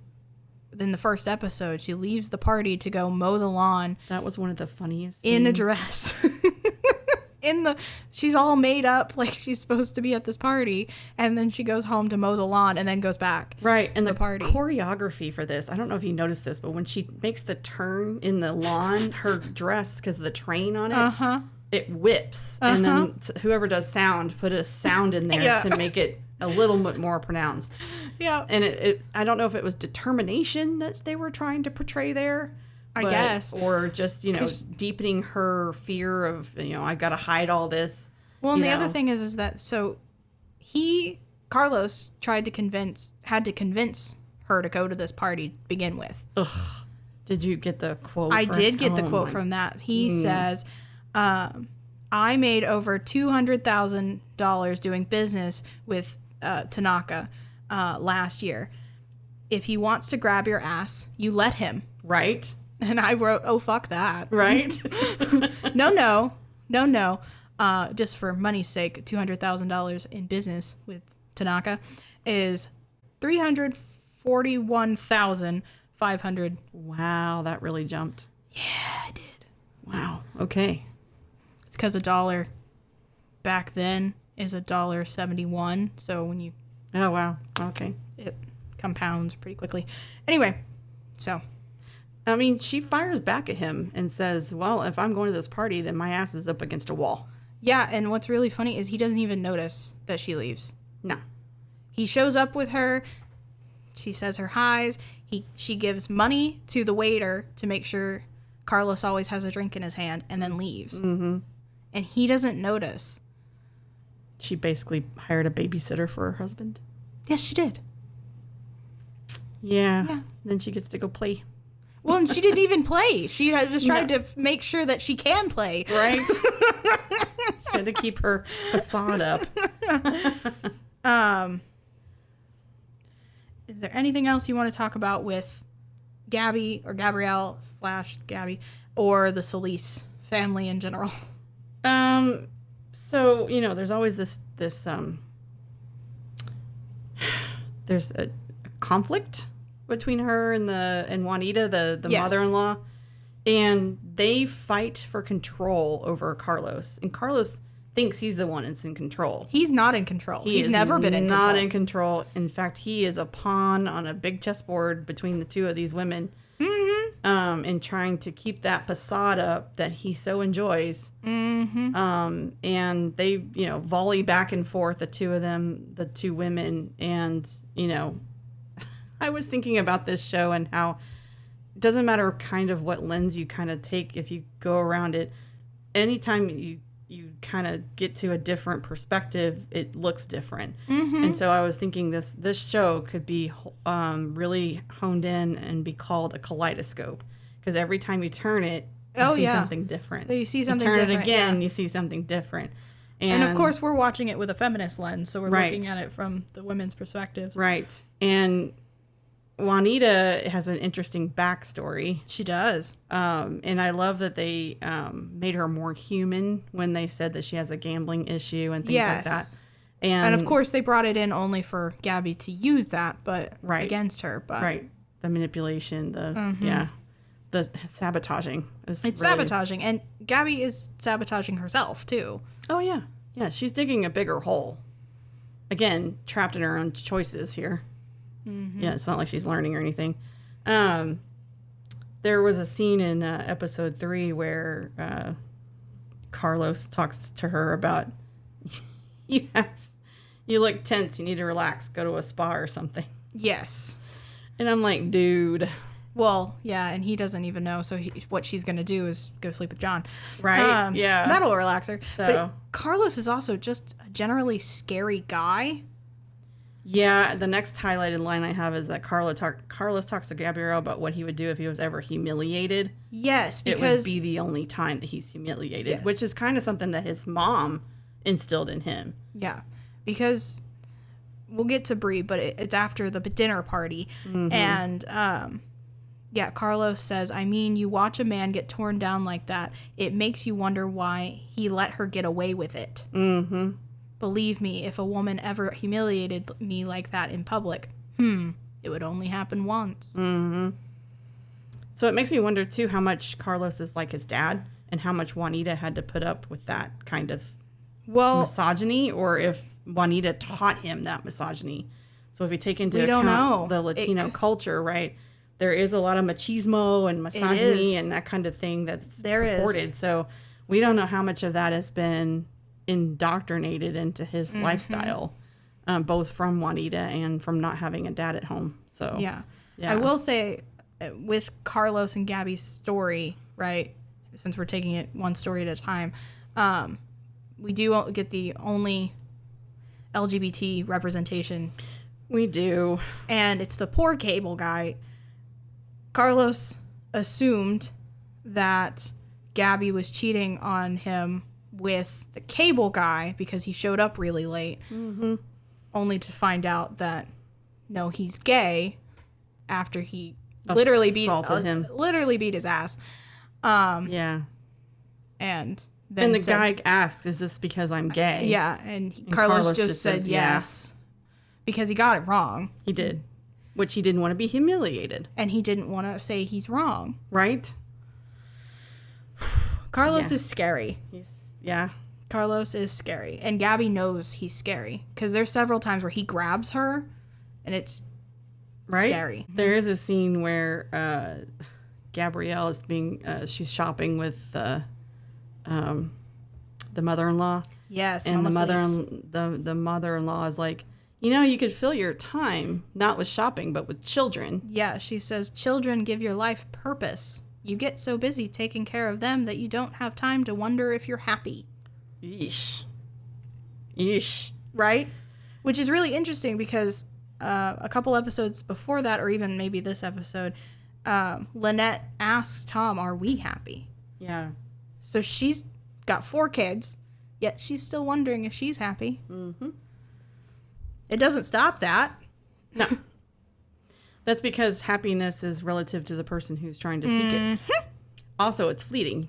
In the first episode, she leaves the party to go mow the lawn. That was one of the funniest scenes. In a dress. She's all made up like she's supposed to be at this party, and then she goes home to mow the lawn and then goes back. Right, and the party choreography for this, I don't know if you noticed this, but when she makes the turn in the lawn, her dress, because of the train on it, it whips, and then whoever does sound put a sound in there to make it a little bit more pronounced. Yeah, and I don't know if it was determination that they were trying to portray there. I guess. Or just, deepening her fear of, I got to hide all this. Well, and the other thing is that, so Carlos had to convince her to go to this party to begin with. Ugh. Did you get the quote? I did get the quote from that. He says, I made over $200,000 doing business with Tanaka last year. If he wants to grab your ass, you let him. Right. And I wrote, oh, fuck that. Right? No. Just for money's sake, $200,000 in business with Tanaka is $341,500. Wow, that really jumped. Yeah, I did. Wow. Okay. It's because $1 back then is $1.71. So when you... Oh, wow. Okay. It compounds pretty quickly. Anyway, so... I mean, she fires back at him and says, well, if I'm going to this party, then my ass is up against a wall. Yeah, and what's really funny is he doesn't even notice that she leaves. No. He shows up with her. She says her highs. She gives money to the waiter to make sure Carlos always has a drink in his hand and then leaves. Mm-hmm. And he doesn't notice. She basically hired a babysitter for her husband. Yes, she did. Yeah. Then she gets to go play. Well, and she didn't even play. She had just tried to make sure that she can play. Right? She had to keep her facade up. Is there anything else you want to talk about with Gabby or Gabrielle / Gabby or the Solis family in general? So, there's always this there's a conflict between her and Juanita, the yes. mother-in-law, and they fight for control over Carlos. And Carlos thinks he's the one that's in control. He's not in control. He's never been in control. Not in control. In fact, he is a pawn on a big chessboard between the two of these women. Mm-hmm. And trying to keep that facade up that he so enjoys. Mm-hmm. And they, volley back and forth, the two of them, the two women. And, I was thinking about this show and how it doesn't matter kind of what lens you kind of take if you go around it. Anytime you kind of get to a different perspective, it looks different. Mm-hmm. And so I was thinking this show could be really honed in and be called a kaleidoscope, because every time you turn it, you see something different. So you see something different. Turn it again, you see something different. And of course, we're watching it with a feminist lens, so we're right. looking at it from the women's perspectives. Right. And Juanita has an interesting backstory. She does. And I love that they made her more human when they said that she has a gambling issue and things like that. And of course, they brought it in only for Gabby to use that, but right. against her. But right. The manipulation, the sabotaging. It's really sabotaging. And Gabby is sabotaging herself, too. Oh, yeah. Yeah, she's digging a bigger hole. Again, trapped in her own choices here. Mm-hmm. Yeah, it's not like she's learning or anything. There was a scene in episode 3 where Carlos talks to her about you look tense, you need to relax, go to a spa or something. Yes. And I'm like, dude. Well, yeah, and he doesn't even know, so what she's going to do is go sleep with John. Right, yeah. That'll relax her. So. But Carlos is also just a generally scary guy. Yeah, the next highlighted line I have is that Carlos talks to Gabrielle about what he would do if he was ever humiliated. Yes, because... it would be the only time that he's humiliated, which is kind of something that his mom instilled in him. Yeah, because we'll get to Brie, but it's after the dinner party. Mm-hmm. And, Carlos says, I mean, you watch a man get torn down like that, it makes you wonder why he let her get away with it. Mm-hmm. Believe me, if a woman ever humiliated me like that in public, it would only happen once. Mm-hmm. So it makes me wonder, too, how much Carlos is like his dad and how much Juanita had to put up with that kind of misogyny, or if Juanita taught him that misogyny. So if you take into account the Latino culture, right, there is a lot of machismo and misogyny and that kind of thing that's reported. So we don't know how much of that has been indoctrinated into his lifestyle, both from Juanita and from not having a dad at home. So yeah. I will say with Carlos and Gabby's story, right, since we're taking it one story at a time, we do get the only LGBT representation. We do. And it's the poor cable guy. Carlos assumed that Gabby was cheating on him with the cable guy because he showed up really late, only to find out that, no, he's gay after he literally beat his ass. Yeah. And then the guy asked, is this because I'm gay? Yeah, and Carlos just said yes. Because he got it wrong. He did. Which he didn't want to be humiliated. And he didn't want to say he's wrong. Right? Carlos is scary. Yeah. Carlos is scary. And Gabby knows he's scary. Because there's several times where he grabs her, and it's scary. There is a scene where Gabrielle is she's shopping with the mother-in-law. Yes, and the mother-in-law is like, you could fill your time not with shopping but with children. Yeah, she says, children give your life purpose. You get so busy taking care of them that you don't have time to wonder if you're happy. Yeesh. Right? Which is really interesting because a couple episodes before that, or even maybe this episode, Lynette asks Tom, are we happy? Yeah. So she's got 4 kids, yet she's still wondering if she's happy. Mm-hmm. It doesn't stop that. No. That's because happiness is relative to the person who's trying to seek it. Also, it's fleeting.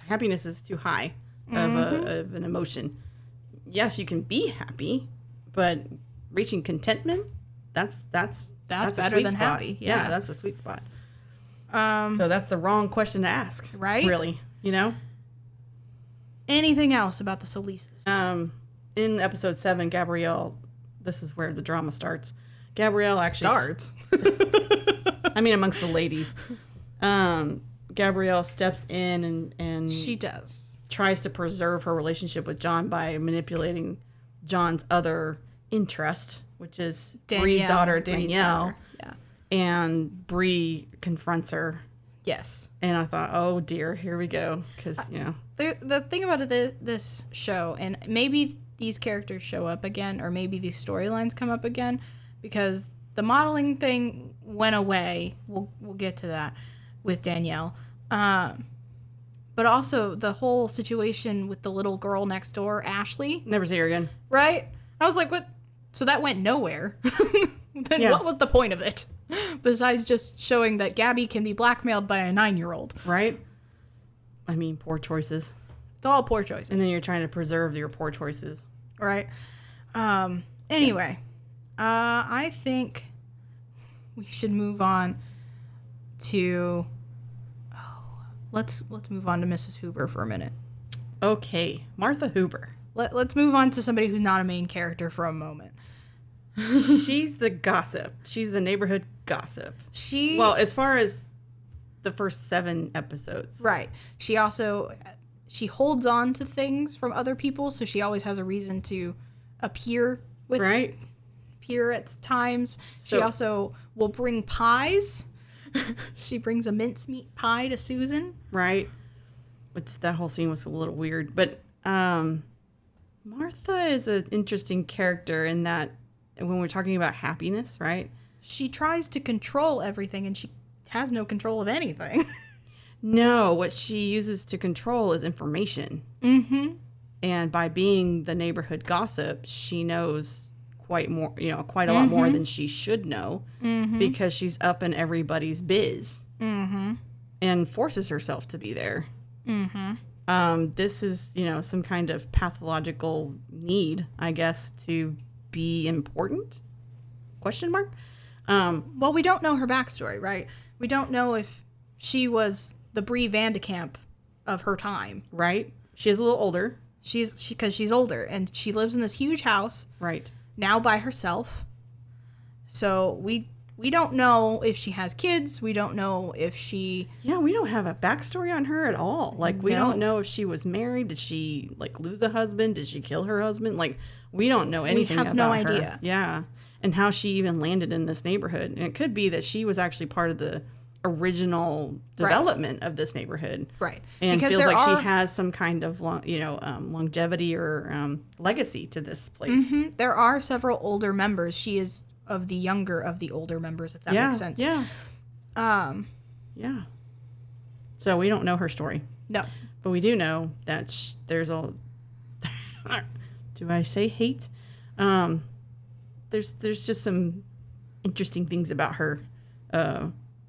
Happiness is too high of an emotion. Yes, you can be happy, but reaching contentment, that's better than happy. Yeah, that's a sweet spot. So that's the wrong question to ask. Right? Really, Anything else about the Solises? In episode 7, Gabrielle, this is where the drama starts. Gabrielle actually starts. I mean, amongst the ladies. Gabrielle steps in and she does. Tries to preserve her relationship with John by manipulating John's other interest, which is Bree's daughter, Danielle. Yeah. And Bree confronts her. Yes. And I thought, oh dear, here we go. Because, the thing about this show, and maybe these characters show up again, or maybe these storylines come up again, because the modeling thing went away. We'll get to that with Danielle. But also the whole situation with the little girl next door, Ashley. Never see her again. Right? I was like, what? So that went nowhere. Then what was the point of it? Besides just showing that Gabby can be blackmailed by a 9-year-old. Right? I mean, poor choices. It's all poor choices. And then you're trying to preserve your poor choices. Right. Anyway, I think we should move on to... Let's move on to Mrs. Huber for a minute. Okay. Martha Huber. Let's move on to somebody who's not a main character for a moment. She's the gossip. She's the neighborhood gossip. Well, as far as the first 7 episodes. Right. She holds on to things from other people, so she always has a reason to appear at times. She also will bring pies. She brings a mincemeat pie to Susan. Right. That whole scene was a little weird. But Martha is an interesting character in that when we're talking about happiness, right? She tries to control everything, and she has no control of anything. No, what she uses to control is information. Mm-hmm. And by being the neighborhood gossip, she knows quite a lot more than she should know because she's up in everybody's biz and forces herself to be there. This is, some kind of pathological need, I guess, to be important? Question mark? Well, we don't know her backstory, right? We don't know if she was the Bree Vandekamp of her time. Right. She is a little older. Because she's older, and she lives in this huge house. Right. Now by herself. So we don't know if she has kids. We don't know if she... Yeah, we don't have a backstory on her at all. Like, we don't know if she was married. Did she, lose a husband? Did she kill her husband? We don't know anything about her. We have no idea. Yeah. And how she even landed in this neighborhood. And it could be that she was actually part of the original development of this neighborhood. Right. And because feels like she has some kind of, longevity or legacy to this place. Mm-hmm. There are several older members. She is of the younger of the older members, if that makes sense. Yeah. Yeah. So we don't know her story. No. But we do know that there's a... do I say hate? There's just some interesting things about her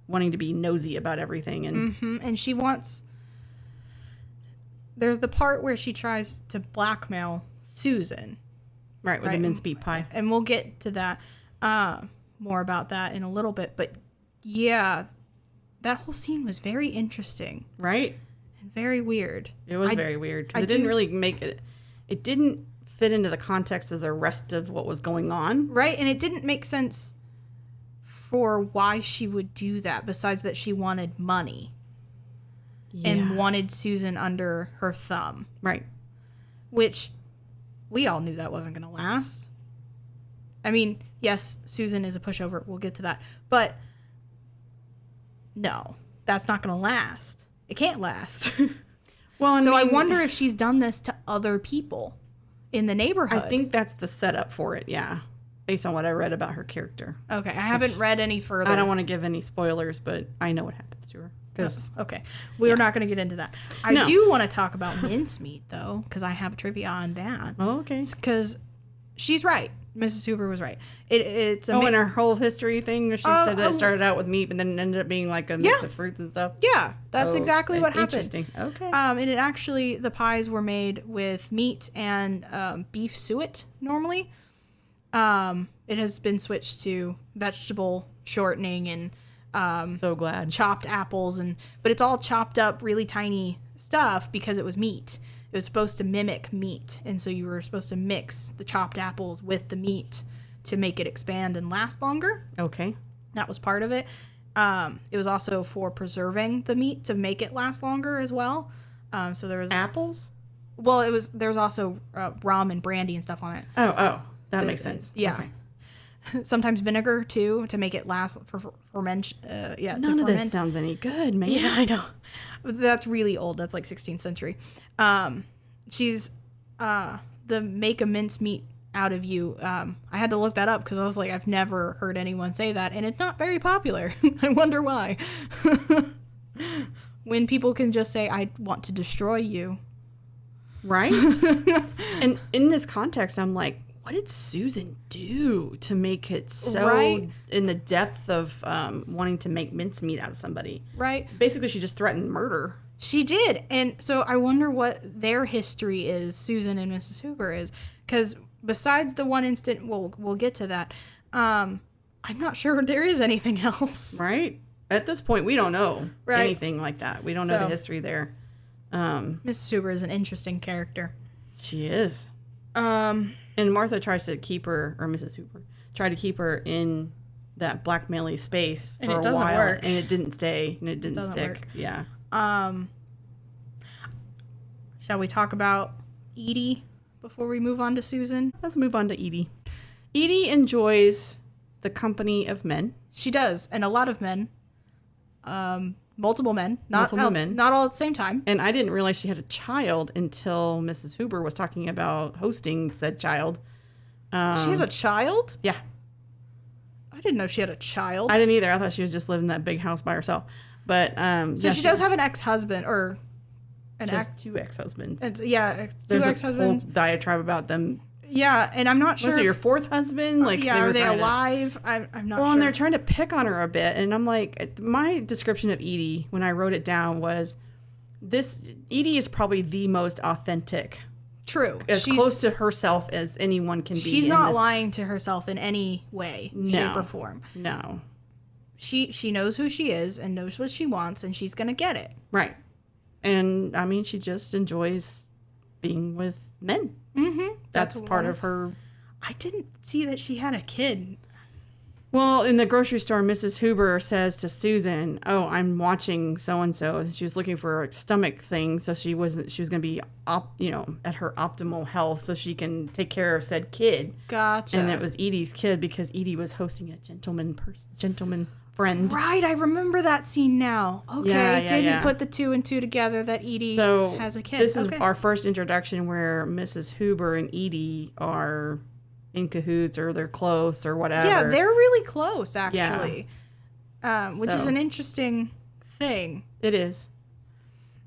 wanting to be nosy about everything. And she wants... There's the part where she tries to blackmail Susan. Right, with the mincemeat pie. And we'll get to that, more about that in a little bit. But yeah, that whole scene was very interesting. Right? and very weird. It was very weird because it didn't really make it. It didn't fit into the context of the rest of what was going on. Right, and it didn't make sense for why she would do that, besides that she wanted money and wanted Susan under her thumb. Right. Which we all knew that wasn't going to last. I mean, yes, Susan is a pushover. We'll get to that. But no, that's not going to last. It can't last. Well, so I wonder if she's done this to other people in the neighborhood. I think that's the setup for it, yeah. Based on what I read about her character. Okay, I haven't read any further. I don't want to give any spoilers, but I know what happens to her. Okay, we're not going to get into that. I do want to talk about mincemeat, though, because I have trivia on that. Oh, okay. Because she's right. Mrs. Hoover was right. It's in her whole history thing, she said that it started out with meat, and then it ended up being like a mix of fruits and stuff. Yeah, that's exactly what happened. Interesting. Okay. And it actually, the pies were made with meat and beef suet normally. It has been switched to vegetable shortening and so glad chopped apples, but it's all chopped up really tiny stuff because it was meat. It was supposed to mimic meat, and so you were supposed to mix the chopped apples with the meat to make it expand and last longer. Okay. That was part of it. It was also for preserving the meat to make it last longer as well. So there was apples? Well, there was also rum and brandy and stuff on it. Oh, that makes sense. Yeah. Okay. Sometimes vinegar too to make it last for ferment. None of this sounds any good, man. Yeah, I know. That's really old. That's like 16th century. She's the make a mincemeat out of you. I had to look that up because I was like, I've never heard anyone say that, and it's not very popular. I wonder why. When people can just say, "I want to destroy you," right? And in this context, I'm like, what did Susan do to make it so in the depth of wanting to make mincemeat out of somebody? Right. Basically, she just threatened murder. She did. And so I wonder what their history is, Susan and Mrs. Hoover is. Because besides the one instant, we'll get to that, I'm not sure there is anything else. Right. At this point, we don't know anything like that. We don't know the history there. Mrs. Hoover is an interesting character. She is. And Martha tries to keep her, or Mrs. Hoover, tried to keep her in that blackmail-y space for a while. And it doesn't work. And it didn't stay, and it didn't stick. Work. Yeah. Shall we talk about Edie before we move on to Susan? Let's move on to Edie. Edie enjoys the company of men. She does, and a lot of men. Multiple men. Not all at the same time. And I didn't realize she had a child until Mrs. Hoover was talking about hosting said child. She has a child? Yeah. I didn't know she had a child. I didn't either. I thought she was just living in that big house by herself. But so she does have an ex-husband or two ex-husbands. Two There's ex-husbands. A whole diatribe about them. Yeah, and I'm not sure. Was it your fourth husband? Are they alive? I'm not sure. Well, and they're trying to pick on her a bit, and I'm like, my description of Edie when I wrote it down was, Edie is probably the most authentic. True. As close to herself as anyone can be. She's not lying to herself in any way, shape, or form. No. She knows who she is and knows what she wants, and she's going to get it. Right. And, I mean, she just enjoys being with men. Mm-hmm. That's part of her. I didn't see that she had a kid. Well, in the grocery store, Mrs. Hoover says to Susan, "Oh, I'm watching so and so." And she was looking for a stomach thing, so she was going to be at her optimal health, so she can take care of said kid. Gotcha. And it was Edie's kid because Edie was hosting a gentleman friend. Right, I remember that scene now. Okay, didn't put the two and two together that Edie has a kid. This is our first introduction where Mrs. Hoover and Edie are in cahoots, or they're close, or whatever. Yeah, they're really close, actually. Yeah. Which is an interesting thing. It is.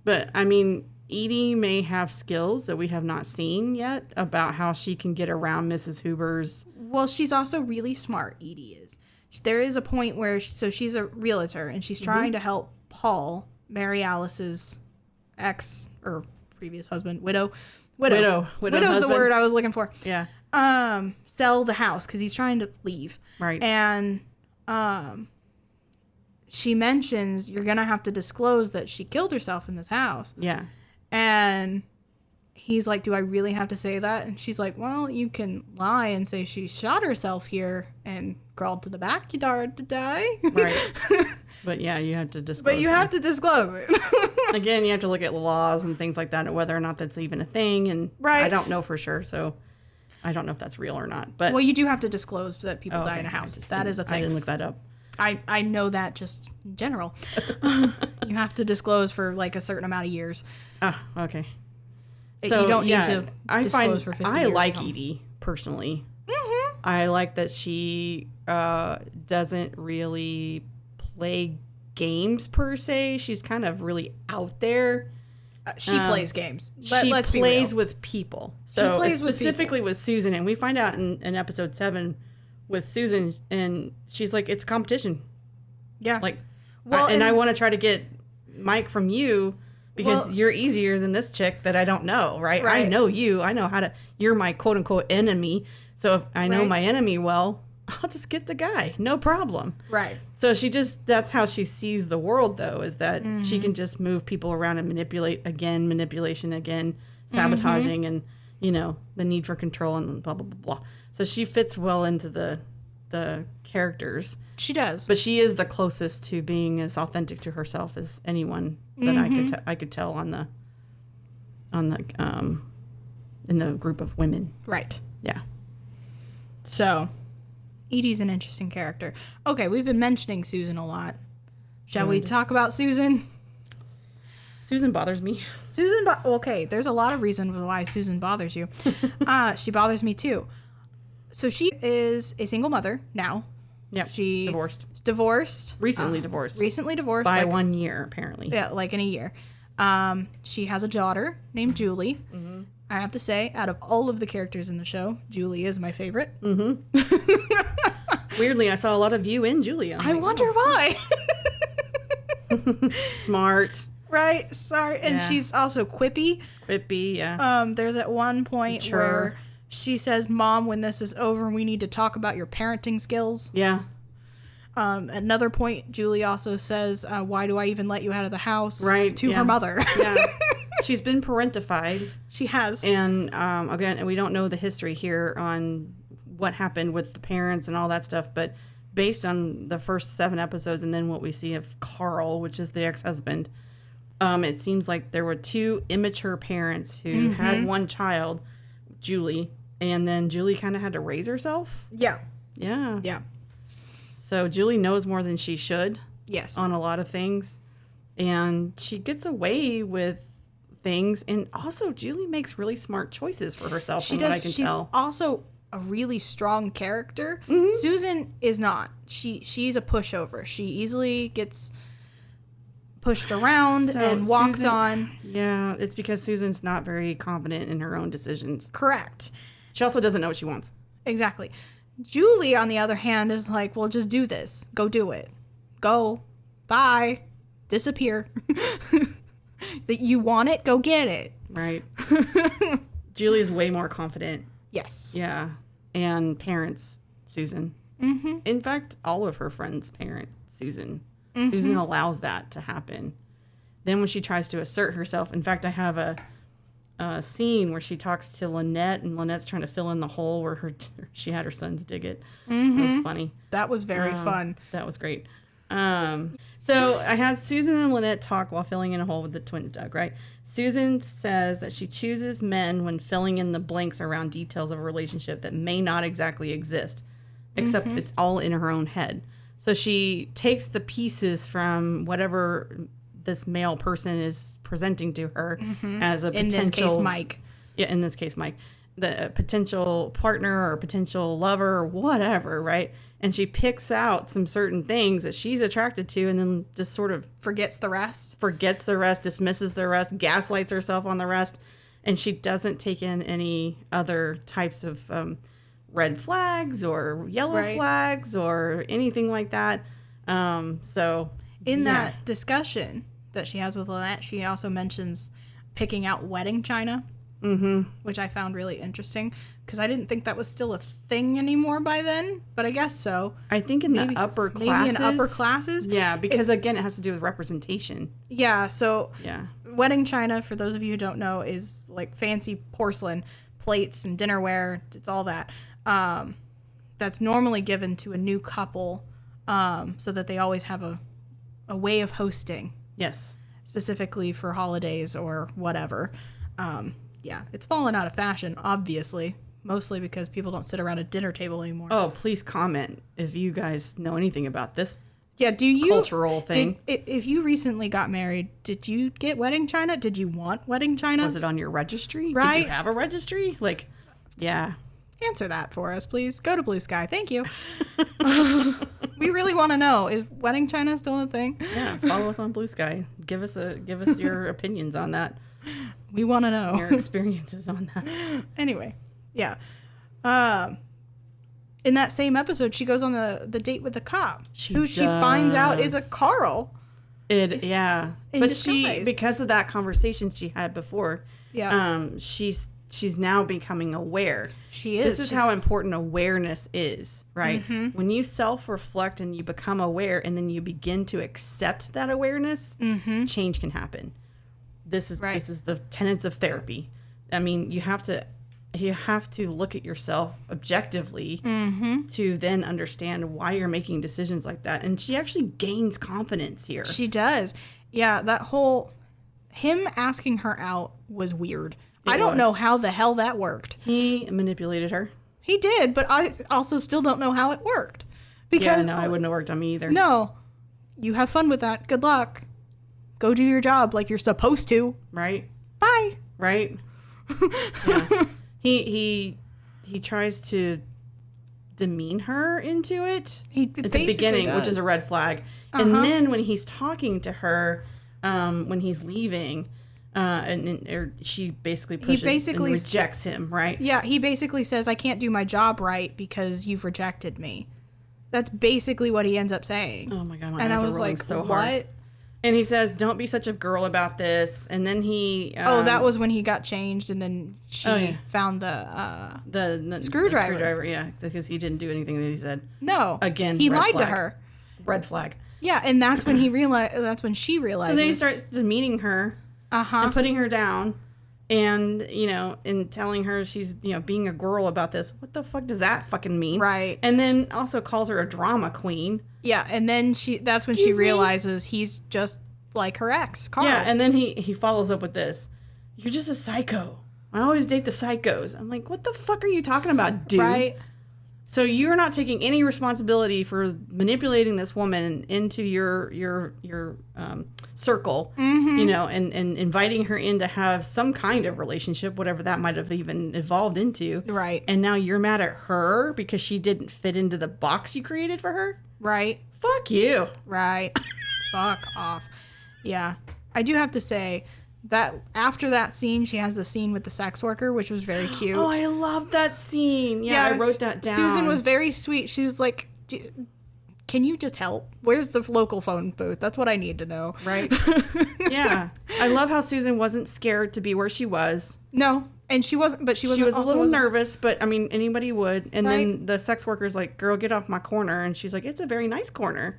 But, I mean, Edie may have skills that we have not seen yet about how she can get around Mrs. Hoover's... Well, she's also really smart, Edie is. There is a point where, she's a realtor, and she's trying to help Paul, Mary Alice's ex, or previous husband, widow. Widow's husband. the word I was looking for. Yeah. Sell the house, because he's trying to leave. Right. And she mentions you're going to have to disclose that she killed herself in this house. Yeah. And he's like, do I really have to say that? And she's like, well, you can lie and say she shot herself here and crawled to the backyard to die. Right. But yeah, you have to disclose. But you have to disclose it. Again, you have to look at laws and things like that and whether or not that's even a thing. And right. I don't know for sure, so I don't know if that's real or not. But well, you do have to disclose that people die in a house. That is a thing. I didn't look that up. I know that just in general. You have to disclose for like a certain amount of years. Ah, okay. So, you don't need to disclose for 50 years. I like Edie, personally. Mm-hmm. I like that she doesn't really play games, per se. She's kind of really out there. She plays games. She plays with people. So specifically with Susan, and we find out in episode 7 with Susan, and she's like, it's competition. Yeah. Like, well, and I want to try to get Mike from you because you're easier than this chick that I don't know, right? I know you. I know how to, you're my quote unquote enemy. So if I know my enemy well, I'll just get the guy. No problem. Right. So that's how she sees the world, though, is that she can just move people around and manipulation again, sabotaging, and, the need for control and blah, blah, blah, blah. So she fits well into the characters. She does. But she is the closest to being as authentic to herself as anyone that I could tell in the group of women. Right. Yeah. So Edie's an interesting character. Okay, we've been mentioning Susan a lot. Shall we talk about Susan? Susan bothers me. Okay, there's a lot of reasons why Susan bothers you. She bothers me too. So she is a single mother now. Yeah, she divorced. Recently divorced. By 1 year, apparently. Yeah, like in a year. She has a daughter named Julie. Mm-hmm. I have to say, out of all of the characters in the show, Julie is my favorite. Mm-hmm. Weirdly, I saw a lot of you in Julie. I wonder why. Smart. Right, sorry. And she's also quippy. Yeah. There's at one point where she says, Mom, when this is over, we need to talk about your parenting skills. Yeah. Another point, Julie also says, why do I even let you out of the house? Right. To her mother. Yeah. She's been parentified. She has. And again, we don't know the history here on what happened with the parents and all that stuff, but based on the first 7 episodes and then what we see of Carl, which is the ex-husband, it seems like there were 2 immature parents who had one child, Julie, and then Julie kind of had to raise herself. Yeah. Yeah. Yeah. So Julie knows more than she should. Yes. On a lot of things. And she gets away with things. And also, Julie makes really smart choices for herself, from what I can tell. She's also a really strong character. Mm-hmm. Susan is not. She's a pushover. She easily gets pushed around and walked on. Yeah, it's because Susan's not very confident in her own decisions. Correct. She also doesn't know what she wants. Exactly. Julie, on the other hand, is like, well, just do this. Go do it. Go. Bye. Disappear. That you want it, go get it. Right. Julie's way more confident. Yes. Yeah. And parents Susan. Mm-hmm. In fact, all of her friends parent Susan. Mm-hmm. Susan allows that to happen. Then when she tries to assert herself, in fact, I have a scene where she talks to Lynette, and Lynette's trying to fill in the hole where she had her sons dig it. Mm-hmm. It was funny. That was very fun. That was great. So I had Susan and Lynette talk while filling in a hole with the twins dug, right? Susan says that she chooses men when filling in the blanks around details of a relationship that may not exactly exist, except it's all in her own head. So she takes the pieces from whatever this male person is presenting to her as a potential... In this case, Mike. Yeah, in this case, Mike. The potential partner or potential lover or whatever, right? And she picks out some certain things that she's attracted to and then just sort of... Forgets the rest, dismisses the rest, gaslights herself on the rest. And she doesn't take in any other types of red flags or yellow flags or anything like that. In that discussion that she has with Lynette, she also mentions picking out wedding china. which I found really interesting because I didn't think that was still a thing anymore by then, but I guess so. I think in the upper classes. Maybe in upper classes. Yeah, because again, it has to do with representation. Yeah, so yeah. Wedding china, for those of you who don't know, is like fancy porcelain plates and dinnerware. It's all that. That's normally given to a new couple so that they always have a way of hosting. Yes. Specifically for holidays or whatever. Yeah, it's fallen out of fashion, obviously. Mostly because people don't sit around a dinner table anymore. Oh, please comment if you guys know anything about this. Yeah, do you cultural thing? If you recently got married, did you get wedding china? Did you want wedding china? Was it on your registry? Right? Did you have a registry? Like, yeah. Answer that for us, please. Go to Blue Sky. Thank you. We really want to know, is wedding china still a thing? Yeah, follow us on Blue Sky. Give us your opinions on that. We want to know your experiences on that. Anyway, yeah. In that same episode, she goes on the date with the cop, she finds out is a Carl. Yeah, but disguise. Because of that conversation she had before, she's now becoming aware. She is. This is how important awareness is, right? Mm-hmm. When you self-reflect and you become aware, and then you begin to accept that awareness, change can happen. This is the tenets of therapy. I mean, you have to look at yourself objectively to then understand why you're making decisions like that. And she actually gains confidence here. She does. Yeah, that whole him asking her out was weird. I don't know how the hell that worked. He manipulated her. He did, but I also still don't know how it worked. Because it wouldn't have worked on me either. No. You have fun with that. Good luck. Go do your job like you're supposed to. Right. Bye. Right. Yeah. He tries to demean her into it at the beginning, which is a red flag. And then when he's talking to her, when he's leaving, she basically pushes and rejects him, right? Yeah, he basically says, I can't do my job right because you've rejected me. That's basically what he ends up saying. Oh my God, my eyes are rolling so hard. What? And he says, don't be such a girl about this. And then he... that was when he got changed, and then she found the screwdriver. Screwdriver, yeah, because he didn't do anything that he said. No. Again, he lied to her. Red flag. Yeah, and that's when that's when she realized. So then he starts demeaning her and putting her down and, and telling her she's, being a girl about this. What the fuck does that fucking mean? Right. And then also calls her a drama queen. Yeah, and then that's when she realizes he's just like her ex, Carl. Yeah, and then he follows up with this. You're just a psycho. I always date the psychos. I'm like, what the fuck are you talking about, dude? Right. So you're not taking any responsibility for manipulating this woman into your circle, and inviting her in to have some kind of relationship, whatever that might have even evolved into. Right. And now you're mad at her because she didn't fit into the box you created for her? Right. Fuck you. Right. Fuck off. Yeah. I do have to say that after that scene, she has the scene with the sex worker, which was very cute. Oh, I love that scene. Yeah, I wrote that down. Susan was very sweet. She was like, can you just help? Where's the local phone booth? That's what I need to know. Right. Yeah. I love how Susan wasn't scared to be where she was. No. And she wasn't, but she was a little nervous, but I mean, anybody would. And then the sex worker's like, girl, get off my corner. And she's like, it's a very nice corner.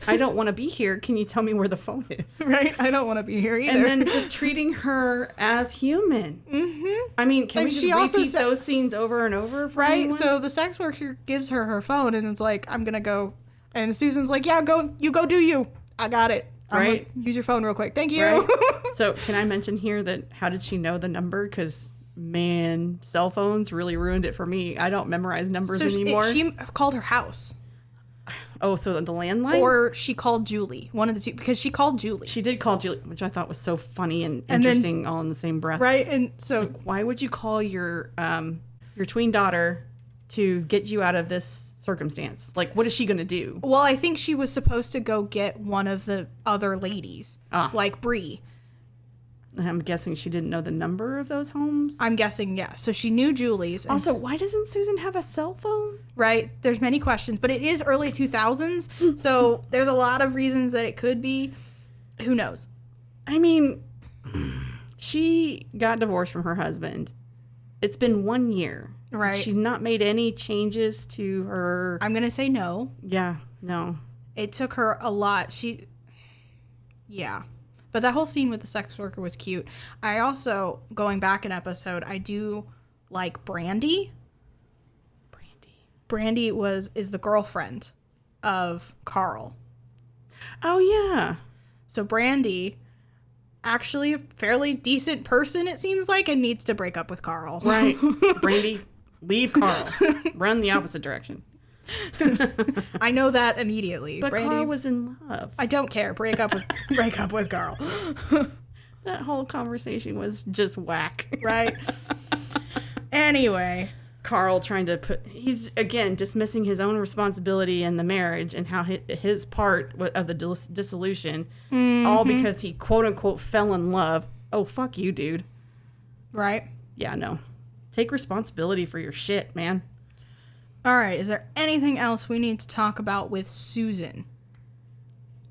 I don't want to be here. Can you tell me where the phone is? Right. I don't want to be here either. And then just treating her as human. Mm-hmm. I mean, can we just repeat those scenes over and over? Right. Anyone? So the sex worker gives her phone and it's like, I'm going to go. And Susan's like, yeah, go do you. I got it. Right. Use your phone real quick. Thank you. Right. So can I mention here that how did she know the number? Because man, cell phones really ruined it for me. I don't memorize numbers anymore. She called her house. Oh, so the landline? Or she called Julie. One of the two, because she called Julie. She did call Julie, which I thought was so funny and interesting, then, all in the same breath. Right, and so like, why would you call your tween daughter to get you out of this circumstance? Like, what is she going to do? Well, I think she was supposed to go get one of the other ladies, like Bree. I'm guessing she didn't know the number of those homes. I'm guessing, yeah. So she knew Julie's. Also, why doesn't Susan have a cell phone? Right. There's many questions, but it is early 2000s. So there's a lot of reasons that it could be. Who knows? I mean, she got divorced from her husband. It's been 1 year. Right. She's not made any changes to her. I'm going to say no. Yeah, no. It took her a lot. Yeah. But that whole scene with the sex worker was cute. I also, going back an episode, I do like Brandy. Brandy is the girlfriend of Carl. Oh, yeah. So Brandy, actually a fairly decent person, it seems like, and needs to break up with Carl. Right. Brandy, leave Carl. Run the opposite direction. I know that immediately. But Brandy, Carl was in love. I don't care. Break up with Carl. That whole conversation was just whack. Right. Anyway. Carl trying to he's again dismissing his own responsibility in the marriage and how his part of the dissolution, all because he quote unquote fell in love. Oh, fuck you, dude. Right. Yeah, no. Take responsibility for your shit, man. All right. Is there anything else we need to talk about with Susan?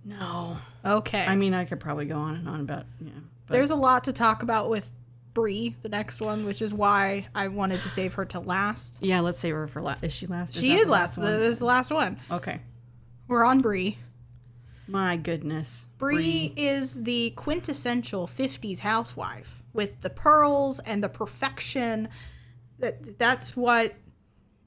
No. Okay. I mean, I could probably go on and on about, yeah. But there's a lot to talk about with Bree, the next one, which is why I wanted to save her to last. Yeah, let's save her for last. Is she last? She is last. This is the last one. Okay. We're on Bree. My goodness. Bree is the quintessential 50s housewife with the pearls and the perfection. That's what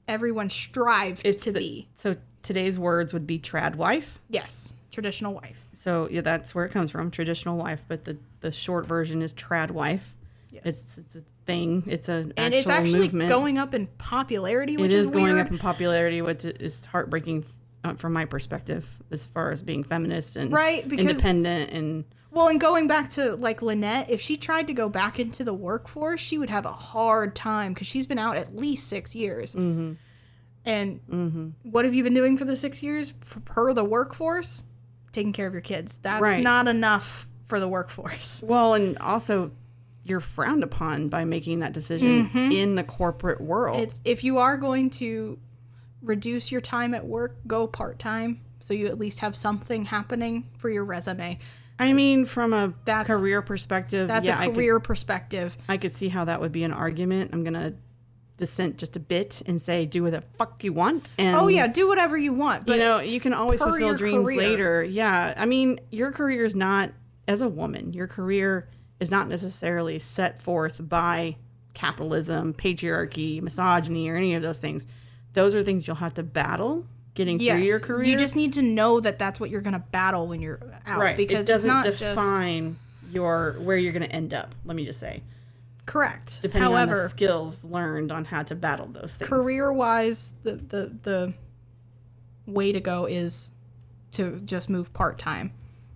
everyone strives to be. So today's words would be trad wife? Yes. Traditional wife. So yeah, that's where it comes from, traditional wife. But the short version is trad wife. Yes. It's a thing. It's an and actual it's actually movement. Going up in popularity, which is is going weird. up in popularity, which is heartbreaking from my perspective, as far as being feminist and independent and. Well, and going back to like Lynette, if she tried to go back into the workforce, she would have a hard time because she's been out at least 6 years. Mm-hmm. And what have you been doing for the 6 years per the workforce? Taking care of your kids. That's not enough for the workforce. Well, and also you're frowned upon by making that decision in the corporate world. If you are going to reduce your time at work, go part-time so you at least have something happening for your resume. I mean, from a career perspective. That's a career perspective. I could see how that would be an argument. I'm going to dissent just a bit and say, do what the fuck you want. And do whatever you want. But you can always fulfill dreams later. Yeah. I mean, your career is not, as a woman, your career is not necessarily set forth by capitalism, patriarchy, misogyny, or any of those things. Those are things you'll have to battle getting through your career. You just need to know that that's what you're going to battle when you're out. Right. Because it doesn't define where you're going to end up, let me just say. Correct. Depending on the skills learned on how to battle those things. Career-wise, the way to go is to just move part-time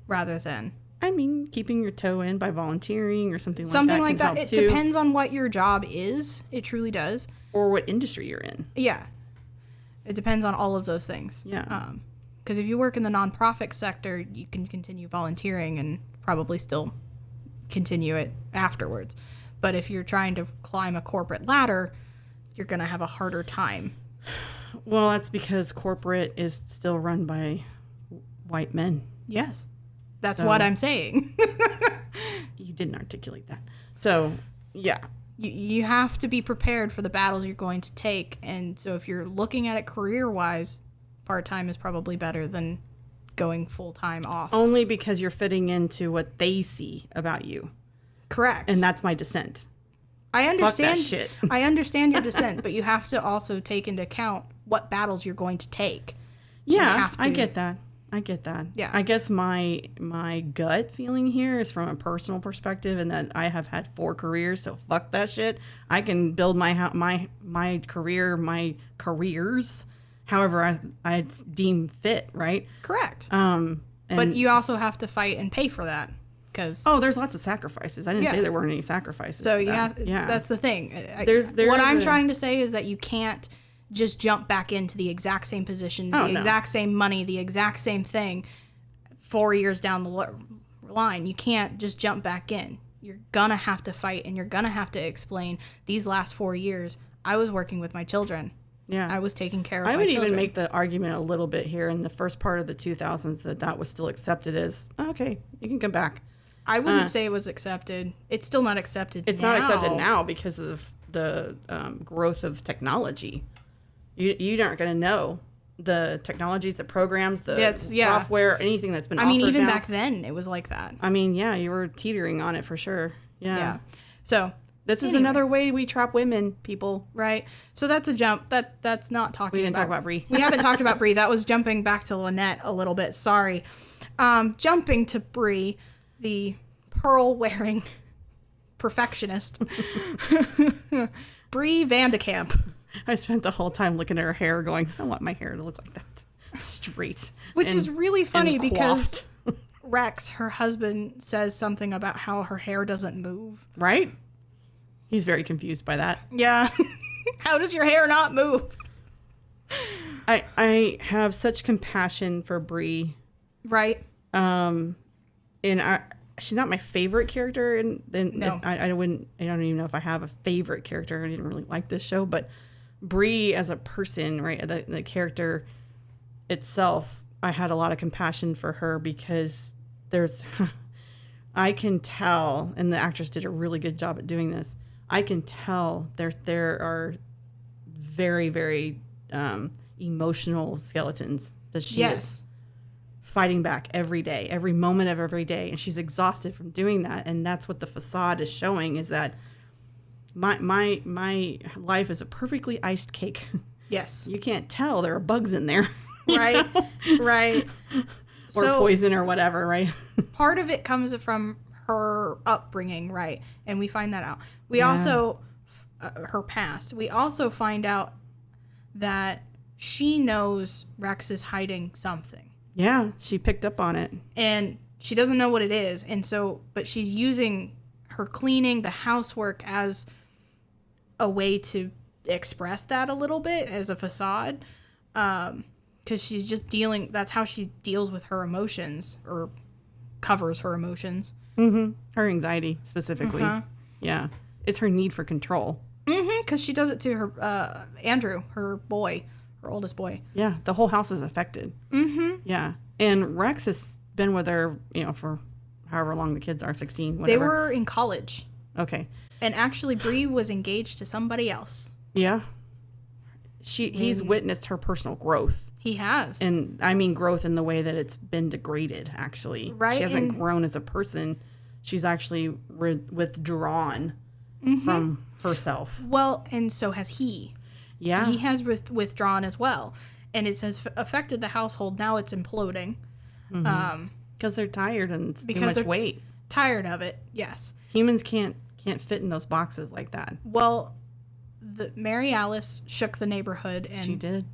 rather than... I mean, keeping your toe in by volunteering or something like that. Something like that. It depends on what your job is. It truly does. Or what industry you're in. Yeah. It depends on all of those things. Yeah. Because if you work in the nonprofit sector, you can continue volunteering and probably still continue it afterwards. But if you're trying to climb a corporate ladder, you're going to have a harder time. Well, that's because corporate is still run by white men. Yes. That's what I'm saying. You didn't articulate that. So, yeah. You have to be prepared for the battles you're going to take. And so if you're looking at it career-wise, part-time is probably better than going full-time off. Only because you're fitting into what they see about you. Correct. And that's my dissent. I understand. Fuck that shit. I understand your dissent, but you have to also take into account what battles you're going to take. Yeah, I get that. Yeah. I guess my gut feeling here is from a personal perspective, and that I have had 4 careers, so fuck that shit. I can build my careers however I deem fit, right? Correct. But you also have to fight and pay for that. There's lots of sacrifices. I didn't say there weren't any sacrifices. So that's the thing. What I'm trying to say is that you can't just jump back into the exact same position, exact same money, the exact same thing 4 years down the line. You can't just jump back in. You're gonna have to fight, and you're gonna have to explain these last 4 years. I was working with my children. Yeah, I was taking care of my children. I would even make the argument a little bit here in the first part of the 2000s that was still accepted as, okay, you can come back. I wouldn't say it was accepted. It's still not accepted It's not accepted now because of the growth of technology. You aren't going to know the technologies, the programs, the software, anything that's been offered now. Even back then, it was like that. I mean, yeah, you were teetering on it for sure. Yeah. So this is another way we trap women, people. Right. So that's a jump. That's not talking about. We didn't talk about Bree. We haven't talked about Bree. That was jumping back to Lynette a little bit. Sorry. Jumping to Bree, the pearl-wearing perfectionist. Bree Vandekamp. I spent the whole time looking at her hair going, I want my hair to look like that. Straight. Which is really funny because Rex, her husband, says something about how her hair doesn't move. Right? He's very confused by that. Yeah. How does your hair not move? I have such compassion for Bree. Right. And she's not my favorite character, and no. I don't even know if I have a favorite character. I didn't really like this show, but Bree as a person, right, the character itself, I had a lot of compassion for her because I can tell, and the actress did a really good job at doing this. I can tell there are very, very emotional skeletons that she is fighting back every day, every moment of every day, and she's exhausted from doing that. And that's what the facade is showing, is that my life is a perfectly iced cake. Yes. You can't tell there are bugs in there. Right. Right. Or poison or whatever, right? Part of it comes from her upbringing, right? And we find that out. We also, her past, we also find out that she knows Rex is hiding something. Yeah, she picked up on it. And she doesn't know what it is. And so, but she's using her cleaning, the housework, as a way to express that a little bit, as a facade. Because she's just that's how she deals with her emotions, or covers her emotions. Mm-hmm. Her anxiety, specifically. Uh-huh. Yeah. It's her need for control. Mm-hmm. Because she does it to her, Andrew, her boy. Her oldest boy. Yeah, the whole house is affected. Mm-hmm. Yeah. And Rex has been with her, for however long the kids are, 16, whatever. They were in college. Okay. And actually, Bree was engaged to somebody else. Yeah. He's witnessed her personal growth. He has. And I mean growth in the way that it's been degraded, actually. Right. She hasn't grown as a person. She's actually withdrawn from herself. Well, and so has he. Yeah. He has withdrawn as well. And it has affected the household. Now it's imploding. Mm-hmm. Because they're tired and it's too much weight. Tired of it, yes. Humans can't fit in those boxes like that. Well, Mary Alice shook the neighborhood. And she did.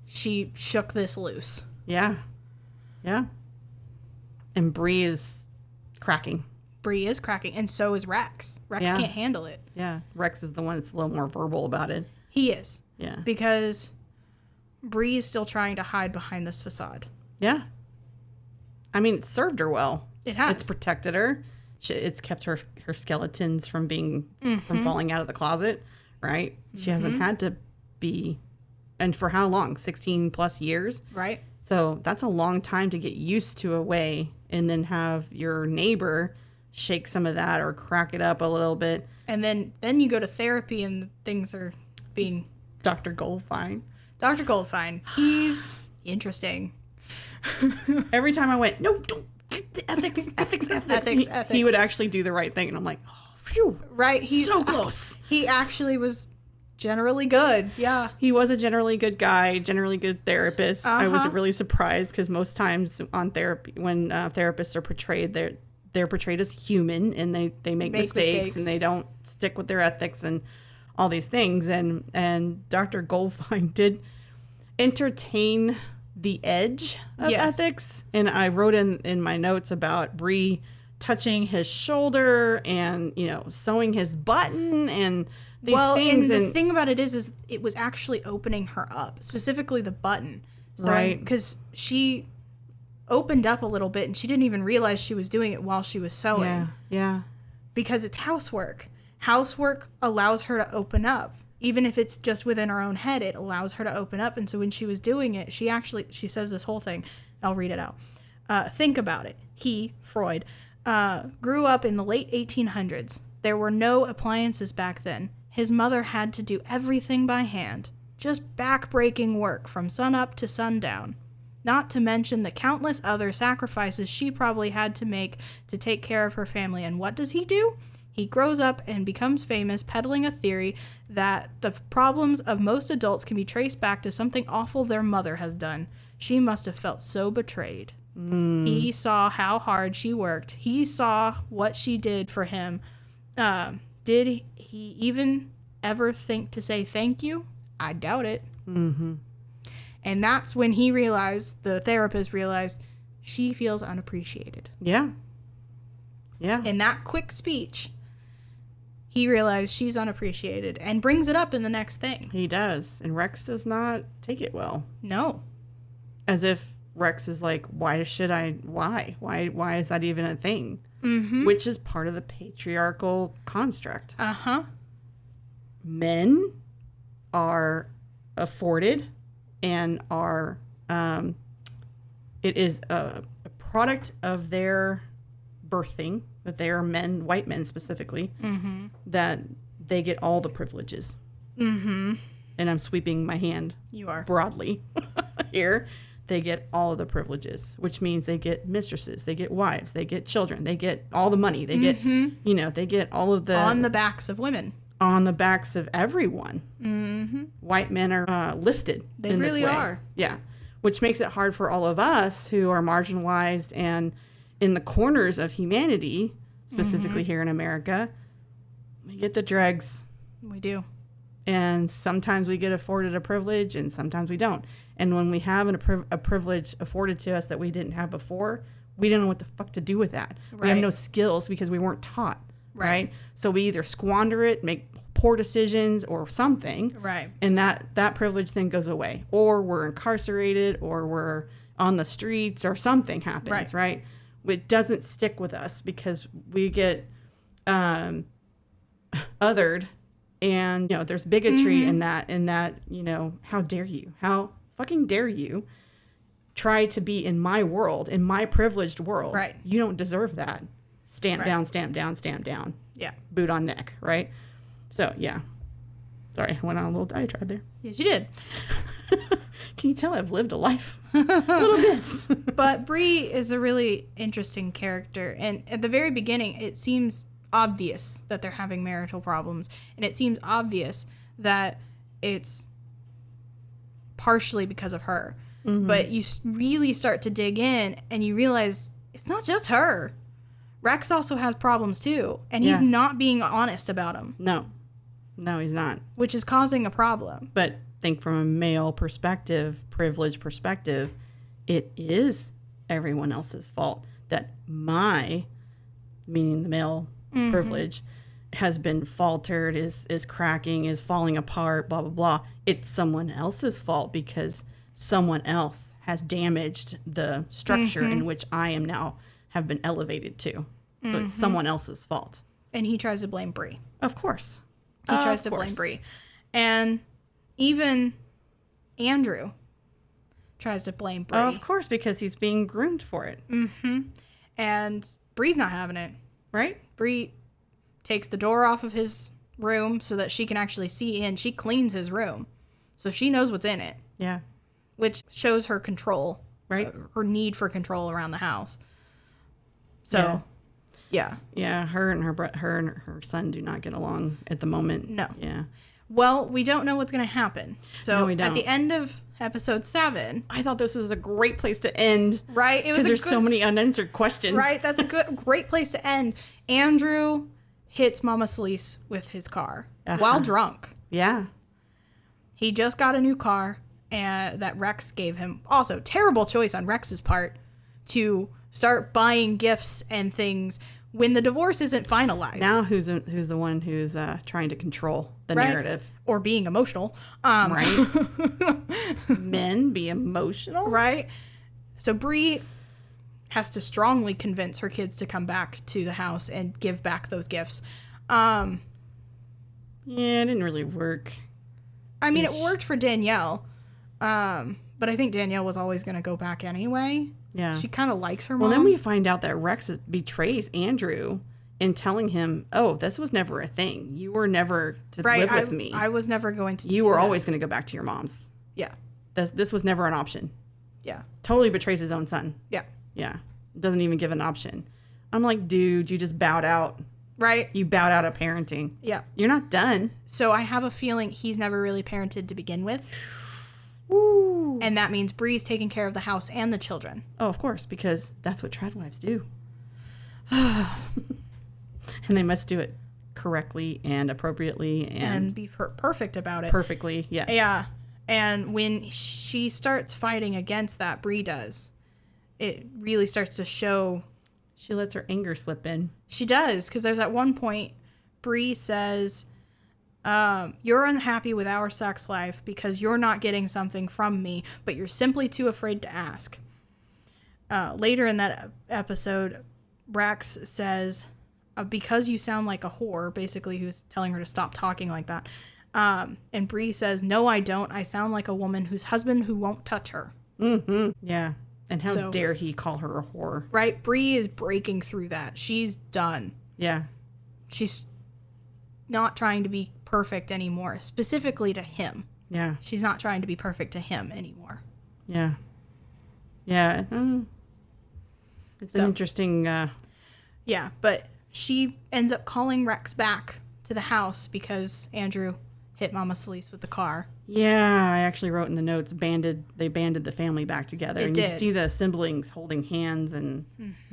She shook this loose. Yeah. Yeah. And Bree is cracking. Bree is cracking. And so is Rex. Rex can't handle it. Yeah. Rex is the one that's a little more verbal about it. He is. Yeah. Because Bree is still trying to hide behind this facade. Yeah. I mean, it served her well. It has. It's protected her. It's kept her skeletons from from falling out of the closet, right? She hasn't had to be, and for how long? 16 plus years? Right. So that's a long time to get used to a way, and then have your neighbor shake some of that or crack it up a little bit. And then you go to therapy and things are being... Dr. Goldfine. Dr. Goldfine. He's interesting. Every time I went, no, don't, ethics. He would actually do the right thing. And I'm like, oh, phew. Right. He's so close. He actually was generally good. Yeah. He was a generally good guy, generally good therapist. I was really surprised because most times on therapy, when therapists are portrayed, they're portrayed as human, and they make mistakes and they don't stick with their ethics and all these things. And Dr. Goldfine did entertain the edge of ethics. And I wrote in my notes about Bree touching his shoulder and, sewing his button and these things. And the thing about it is it was actually opening her up, specifically the button. So, right. Because she opened up a little bit and she didn't even realize she was doing it while she was sewing. Yeah. Because it's housework. Housework allows her to open up. Even if it's just within her own head, it allows her to open up. And so when she was doing it, she says this whole thing. I'll read it out. Think about it. He, Freud, grew up in the late 1800s. There were no appliances back then. His mother had to do everything by hand. Just back-breaking work from sunup to sundown. Not to mention the countless other sacrifices she probably had to make to take care of her family. And what does he do? He grows up and becomes famous, peddling a theory that the problems of most adults can be traced back to something awful their mother has done. She must have felt so betrayed. He saw how hard she worked. He saw what she did for him. Did he even ever think to say thank you? I doubt it. Mm-hmm. And that's when he realized, the therapist realized, she feels unappreciated. Yeah. Yeah. In that quick speech, he realized she's unappreciated and brings it up in the next thing. He does. And Rex does not take it well. No. As if Rex is like, why is that even a thing? Mm-hmm. Which is part of the patriarchal construct. Uh-huh. Men are afforded and are, it is a product of their birthing, that they are men, white men specifically, mm-hmm. that they get all the privileges. Mm-hmm. And I'm sweeping my hand. You are. Broadly here. They get all of the privileges, which means they get mistresses, they get wives, they get children, they get all the money, they get, they get all of the... On the backs of women. On the backs of everyone. Mm-hmm. White men are lifted they in really this way. are. Yeah. Which makes it hard for all of us who are marginalized and in the corners of humanity, specifically here in America. We get the dregs. We do. And sometimes we get afforded a privilege and sometimes we don't. And when we have a privilege afforded to us that we didn't have before, we don't know what the fuck to do with that. Right. We have no skills because we weren't taught. Right. So we either squander it, make poor decisions or something. Right. And that privilege then goes away. Or we're incarcerated or we're on the streets or something happens. Right. It doesn't stick with us because we get othered. And, there's bigotry in that, how dare you? How fucking dare you try to be in my world, in my privileged world? Right. You don't deserve that. Stamp down, stamp down, stamp down. Yeah. Boot on neck, right? So, yeah. Sorry, I went on a little diatribe there. Yes, you did. Can you tell I've lived a life? Little bits. But Bree is a really interesting character. And at the very beginning, it seems obvious that they're having marital problems, and it seems obvious that it's partially because of her. But you really start to dig in and you realize it's not just her. Rex also has problems too, and he's not being honest about them. No, he's not, which is causing a problem. But think from a male perspective, privileged perspective, it is everyone else's fault that meaning the male privilege has been faltered, is cracking, is falling apart, blah, blah, blah. It's someone else's fault because someone else has damaged the structure in which I am now have been elevated to. So it's someone else's fault. And he tries to blame Bree. Of course. He tries to blame Bree. And even Andrew tries to blame Bree. Of course, because he's being groomed for it. And Bree's not having it. Right? Bree takes the door off of his room so that she can actually see in. She cleans his room. So she knows what's in it. Yeah. Which shows her control. Right. Her need for control around the house. So, yeah. Yeah, her and her son do not get along at the moment. No. Yeah. Well, we don't know what's going to happen. So, no, we don't. At the end of episode 7... I thought this was a great place to end. Right? Because there's so many unanswered questions. Right? That's a great place to end. Andrew hits Mama Celise with his car while drunk. Yeah. He just got a new car and that Rex gave him. Also, terrible choice on Rex's part to start buying gifts and things when the divorce isn't finalized. Now who's the one who's trying to control the narrative? Or being emotional. Right. Men be emotional. Right. So Bree has to strongly convince her kids to come back to the house and give back those gifts. Yeah, it didn't really work. I mean, it worked for Danielle. But I think Danielle was always going to go back anyway. Yeah. She kind of likes her mom. Well, then we find out that Rex betrays Andrew in telling him, oh, this was never a thing. You were never to live with me. I was never going to You were always going to go back to your mom's. Yeah. This was never an option. Yeah. Totally betrays his own son. Yeah. Yeah. Doesn't even give an option. I'm like, dude, you just bowed out. Right. You bowed out of parenting. Yeah. You're not done. So I have a feeling he's never really parented to begin with. Woo. And that means Bree's taking care of the house and the children. Oh, of course, because that's what trad wives do. And they must do it correctly and appropriately and be perfect about it. Perfectly, yes. Yeah. And when she starts fighting against that, Bree does. It really starts to show. She lets her anger slip in. She does, because there's at one point, Bree says, you're unhappy with our sex life because you're not getting something from me, but you're simply too afraid to ask. Later in that episode, Rex says, because you sound like a whore, basically who's telling her to stop talking like that. And Bree says, no, I don't. I sound like a woman whose husband who won't touch her. Mm-hmm. Yeah. And how dare he call her a whore? Right? Bree is breaking through that. She's done. Yeah. She's not trying to be perfect anymore, specifically to him. Yeah. She's not trying to be perfect to him anymore. Yeah. Yeah. It's an interesting... Yeah, but she ends up calling Rex back to the house because Andrew hit Mama Celeste with the car. Yeah, I actually wrote in the notes, they banded the family back together. And you see the siblings holding hands, and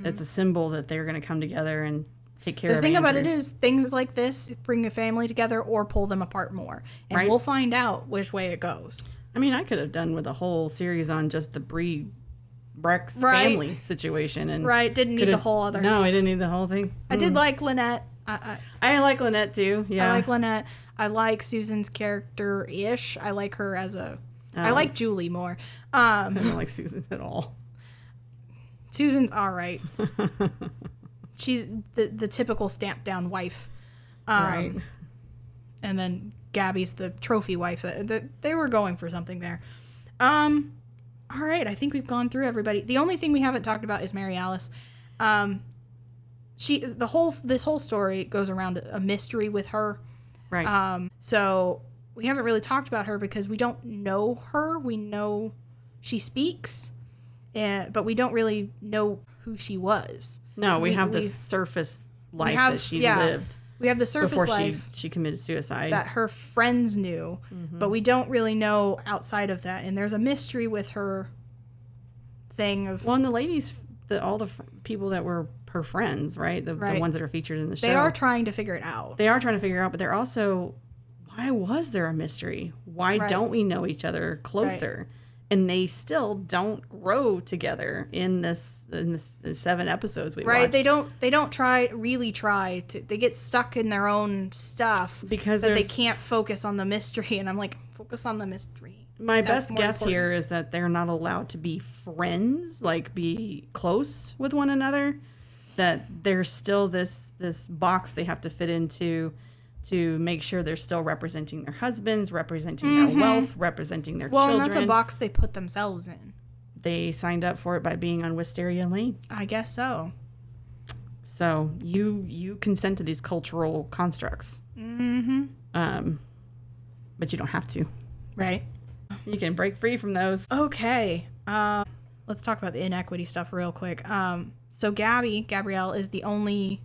it's a symbol that they're going to come together and take care of The thing Andrew. about it is, things like this bring a family together or pull them apart more. And we'll find out which way it goes. I mean, I could have done with a whole series on just the Bree Rex family situation. And didn't need the whole other... No, I didn't need the whole thing. I did like Lynette. I like Lynette too. Yeah, I like Lynette. I like Susan's character-ish. I like her as a... I like Julie more. I don't like Susan at all. Susan's all right. She's the typical stamped-down wife. Right. And then Gabby's the trophy wife. They were going for something there. All right, I think we've gone through everybody. The only thing we haven't talked about is Mary Alice. This whole story goes around a mystery with her. Right. So we haven't really talked about her because we don't know her. We know she speaks, but we don't really know who she was. No, we have the surface life that she lived. We have the surface life before she committed suicide that her friends knew, but we don't really know outside of that. And there's a mystery with her thing of... Well, and the ladies, all the people that were her friends, right? The ones that are featured in the show. They are trying to figure it out. They are trying to figure it out, but they're also... Why was there a mystery? Why don't we know each other closer? Right. And they still don't grow together in this 7 episodes we watched. They don't really try to. They get stuck in their own stuff because they can't focus on the mystery. And I'm like, focus on the mystery. My best guess here is that they're not allowed to be friends, like be close with one another. That there's still this box they have to fit into to make sure they're still representing their husbands, representing their wealth, representing their children. Well, and that's a box they put themselves in. They signed up for it by being on Wisteria Lane. I guess so. So you consent to these cultural constructs. Mm-hmm. But you don't have to. Right. You can break free from those. Okay. Let's talk about the inequity stuff real quick. So Gabrielle is the only...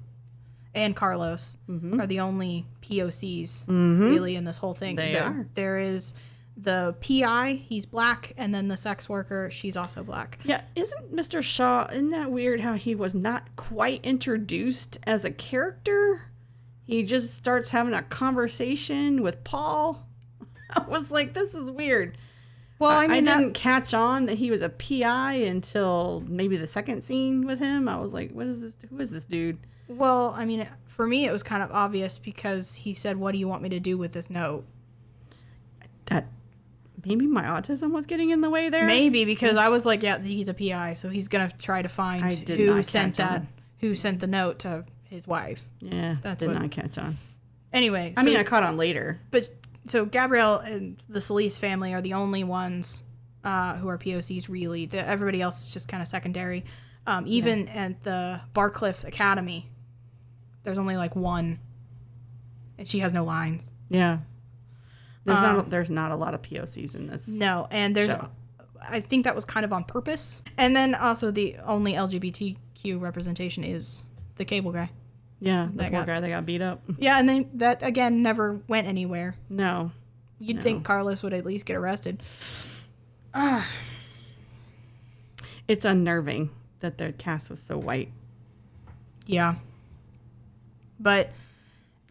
and Carlos are the only POCs really in this whole thing. They are. There is the PI, he's black, and then the sex worker, she's also black. Yeah, isn't Mr. Shaw, isn't that weird how he was not quite introduced as a character? He just starts having a conversation with Paul. I was like, this is weird. Well, I mean, I didn't catch on that he was a PI until maybe the second scene with him. I was like, what is this? Who is this dude? Well, I mean, for me, it was kind of obvious because he said, what do you want me to do with this note? That maybe my autism was getting in the way there. Maybe, because I was like, yeah, he's a PI, so he's going to try to find who sent the note to his wife. Yeah, that did not catch on. Anyway. I mean, I caught on later. But so Gabrielle and the Celeste family are the only ones who are POCs, really. Everybody else is just kind of secondary. Even at the Barcliff Academy, there's only like one, and she has no lines. Yeah. There's not a lot of POCs in this. No, and show. I think that was kind of on purpose. And then also the only LGBTQ representation is the cable guy. Yeah, the poor guy that got beat up. Yeah, and that again never went anywhere. No. You'd think Carlos would at least get arrested. It's unnerving that their cast was so white. Yeah. But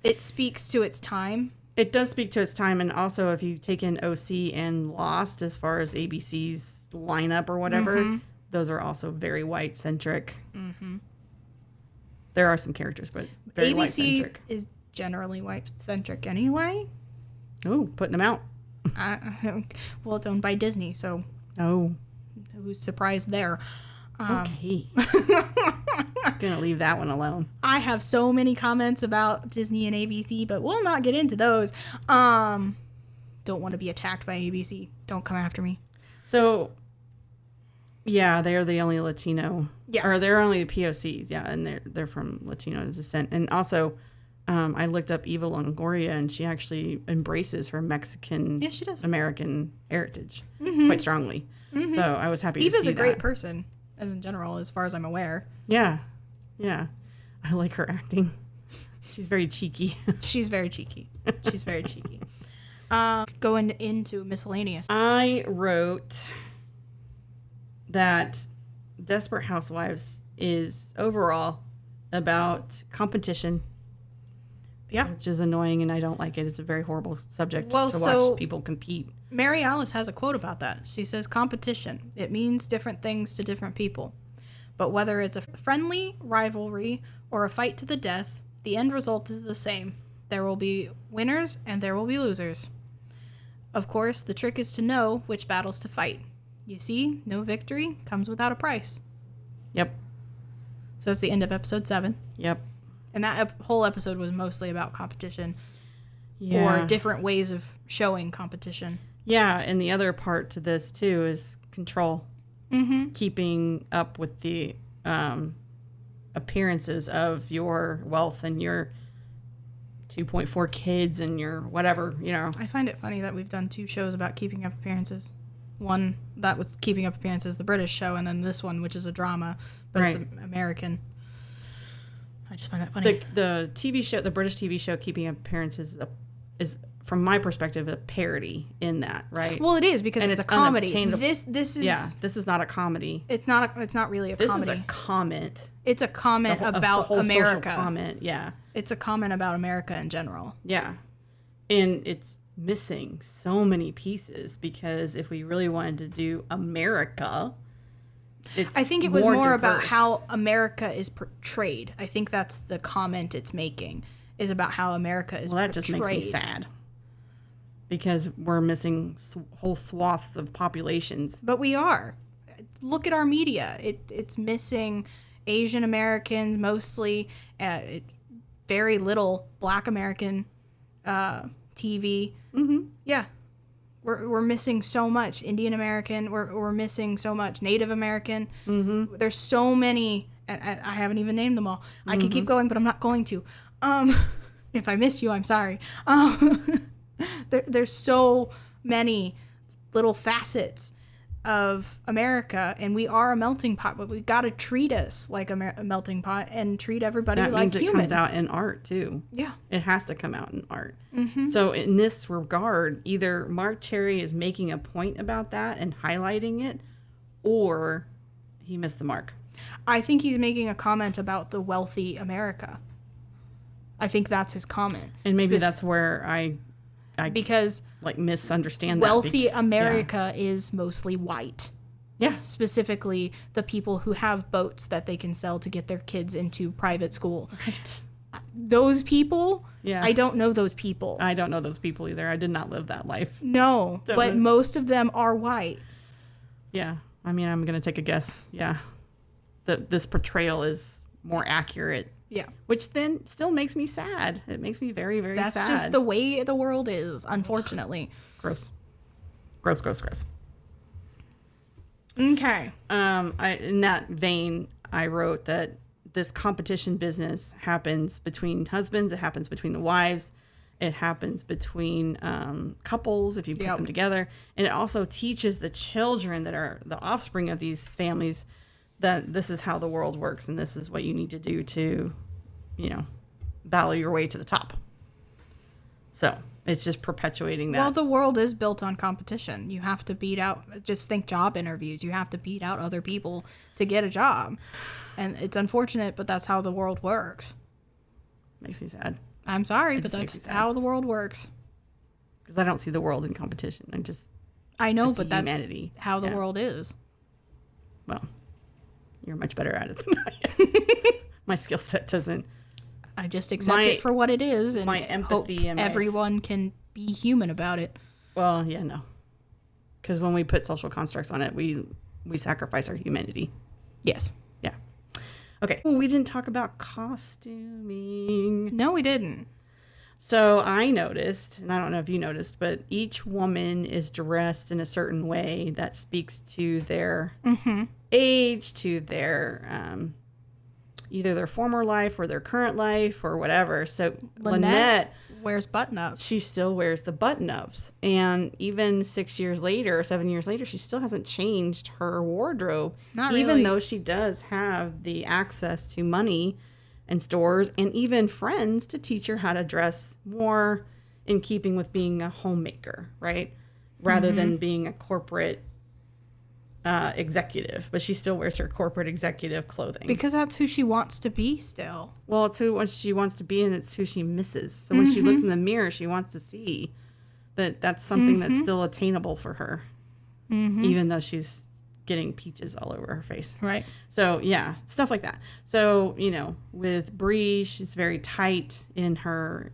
it speaks to its time. It does speak to its time, and also if you take in OC and Lost as far as ABC's lineup or whatever, those are also very white-centric. Mm-hmm. There are some characters, but very ABC white-centric. Is generally white-centric anyway. Oh, putting them out. Well, it's owned by Disney, so who's surprised there? Okay. Gonna leave that one alone. I have so many comments about Disney and ABC, but we'll not get into those. Don't want to be attacked by ABC. Don't come after me. So, yeah, they're the only Latino. Yeah. Or they're only the POCs. Yeah, and they're from Latino descent. And also, I looked up Eva Longoria, and she actually embraces her Mexican American heritage quite strongly. Mm-hmm. So I was happy to see that. Eva's a great person, as in general, as far as I'm aware. Yeah. Yeah. I like her acting. She's very cheeky. She's very cheeky. Going into miscellaneous. I wrote that Desperate Housewives is overall about competition. Yeah. Which is annoying, and I don't like it. It's a very horrible subject to watch people compete. Mary Alice has a quote about that. She says, competition. It means different things to different people. But whether it's a friendly rivalry or a fight to the death, the end result is the same. There will be winners and there will be losers. Of course, the trick is to know which battles to fight. You see, no victory comes without a price. Yep. So that's the end of episode 7. Yep. And that whole episode was mostly about competition. Yeah. Or different ways of showing competition. Yeah, and the other part to this, too, is control. Mm-hmm. Keeping up with the appearances of your wealth and your 2.4 kids and your whatever, you know. I find it funny that we've done 2 shows about keeping up appearances. One that was keeping up appearances, the British show, and then this one, which is a drama, but it's American. I just find it funny. The TV show, the British TV show, Keeping Up Appearances, is from my perspective a parody in that, right? Well, it is because it's a comedy. This is not a comedy. It's not really a comedy. This is a comment. It's a comment about America. Social comment, yeah. It's a comment about America in general. Yeah, and it's missing so many pieces because if we really wanted to do America. I think it was more about how America is portrayed. I think that's the comment it's making, is about how America is portrayed. Well, that just makes me sad. Because we're missing whole swaths of populations. But we are. Look at our media. It's missing Asian Americans mostly. Very little Black American TV. Mm-hmm. Yeah. We're missing so much. Indian American, we're missing so much. Native American. Mm-hmm. There's so many, and I haven't even named them all. Mm-hmm. I could keep going, but I'm not going to. If I miss you, I'm sorry. There's so many little facets of America, and we are a melting pot, but we've got to treat us like a melting pot and treat everybody like human. That means it comes out in art, too. Yeah. It has to come out in art. Mm-hmm. So in this regard, either Marc Cherry is making a point about that and highlighting it, or he missed the mark. I think he's making a comment about the wealthy America. I think that's his comment. And maybe that's where I because misunderstand wealthy America is mostly white. Yeah. Specifically the people who have boats that they can sell to get their kids into private school. Right. Those people, I don't know those people. I don't know those people either. I did not live that life. No, but most of them are white. Yeah. I mean, I'm going to take a guess. Yeah. This portrayal is more accurate. Yeah. Which then still makes me sad. It makes me very, very sad. That's just the way the world is, unfortunately. Gross. Okay. In that vein, I wrote that this competition business happens between husbands. It happens between the wives. It happens between couples if you put them together. And it also teaches the children that are the offspring of these families that this is how the world works and this is what you need to do to, battle your way to the top. So it's just perpetuating that. Well, the world is built on competition. You have to beat out, just think job interviews. You have to beat out other people to get a job. And it's unfortunate, but that's how the world works. Makes me sad. I'm sorry, but that's how the world works. Because I don't see the world in competition. I know, but that's humanity. How the world is. Well, you're much better at it than I am. My skill set doesn't. I just accept it for what it is and my empathy hope everyone can be human about it. Well, yeah, no. Because when we put social constructs on it, we sacrifice our humanity. Yes. Yeah. Okay. Well, we didn't talk about costuming. No, we didn't. So I noticed, and I don't know if you noticed, but each woman is dressed in a certain way that speaks to their age, to their either their former life or their current life or whatever. So Lynette wears button-ups. She still wears the button-ups. And even 7 years later, she still hasn't changed her wardrobe. Not really. Even though she does have the access to money and stores and even friends to teach her how to dress more in keeping with being a homemaker, right? Rather than being a corporate executive. But she still wears her corporate executive clothing. Because that's who she wants to be still. Well, it's who she wants to be and it's who she misses. So when she looks in the mirror, she wants to see that that's something that's still attainable for her. Even though she's getting peaches all over her face. Right. So, yeah, stuff like that. So, with Bree, she's very tight in her,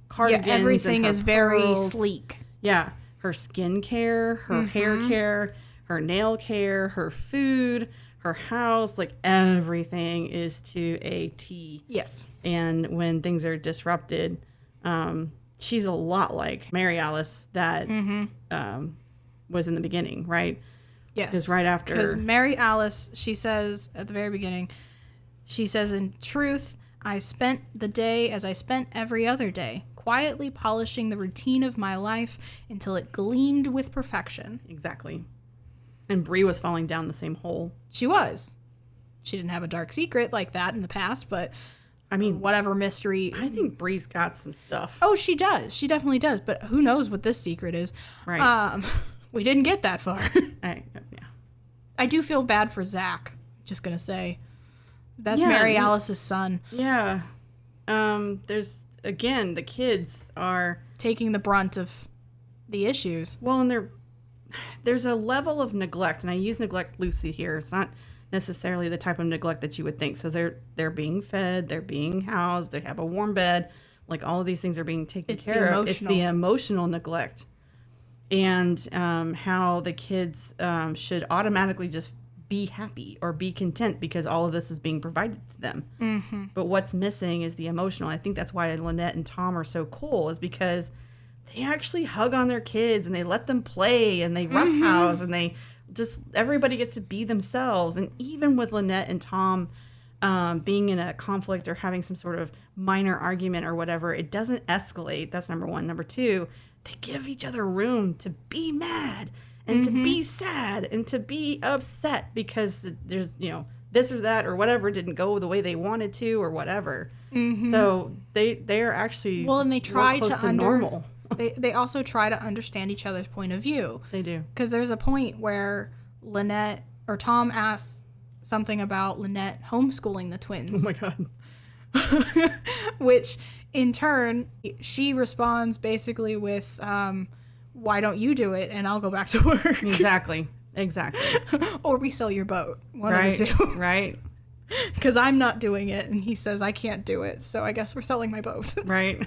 cardigans. Yeah, everything is very pearls. sleek. Yeah. Her skin care, her hair care, her nail care, her food, her house, like everything is to a T. Yes. And when things are disrupted, she's a lot like Mary Alice that was in the beginning, right? Yes. Because right after... Because Mary Alice, she says at the very beginning, she says, in truth, I spent the day as I spent every other day, quietly polishing the routine of my life until it gleamed with perfection. Exactly. And Bree was falling down the same hole. She was. She didn't have a dark secret like that in the past, but I mean, whatever mystery. I think Bree's got some stuff. Oh, she does. She definitely does. But who knows what this secret is? Right. We didn't get that far. Yeah. I do feel bad for Zach. Just gonna say, that's Mary Alice's son. Yeah. There's again the kids are taking the brunt of the issues. Well, and there's a level of neglect, and I use neglect loosely here. It's not necessarily the type of neglect that you would think. So they're being fed, they're being housed, they have a warm bed, like all of these things are being taken care of. It's the emotional neglect, and how the kids should automatically just be happy or be content because all of this is being provided to them. But what's missing is the emotional. I think that's why Lynette and Tom are so cool, is because they actually hug on their kids and they let them play and they roughhouse and they just, everybody gets to be themselves. And even with Lynette and Tom being in a conflict or having some sort of minor argument or whatever, it doesn't escalate. That's number one. Number two, they give each other room to be mad and to be sad and to be upset because there's, this or that or whatever didn't go the way they wanted to or whatever. So they're actually and they try to normal. They also try to understand each other's point of view. They do. Because there's a point where Lynette or Tom asks something about Lynette homeschooling the twins. Oh my God. Which in turn, she responds basically with, why don't you do it and I'll go back to work. Exactly. Or we sell your boat. One right. of the two. Right. Because I'm not doing it, and he says I can't do it, so I guess we're selling my boat. Right.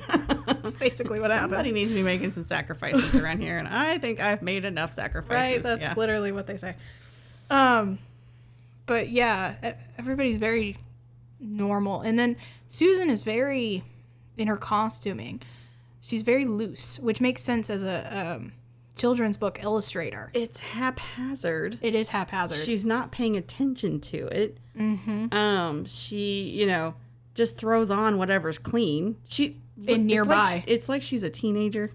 That's basically what happened. Somebody needs to be making some sacrifices around here, and I think I've made enough sacrifices. Right, that's literally what they say. But yeah, everybody's very normal. And then Susan is very, in her costuming, she's very loose, which makes sense as a children's book illustrator. It's haphazard. It is haphazard. She's not paying attention to it. Mm-hmm. She, just throws on whatever's clean. Nearby. It's like she's a teenager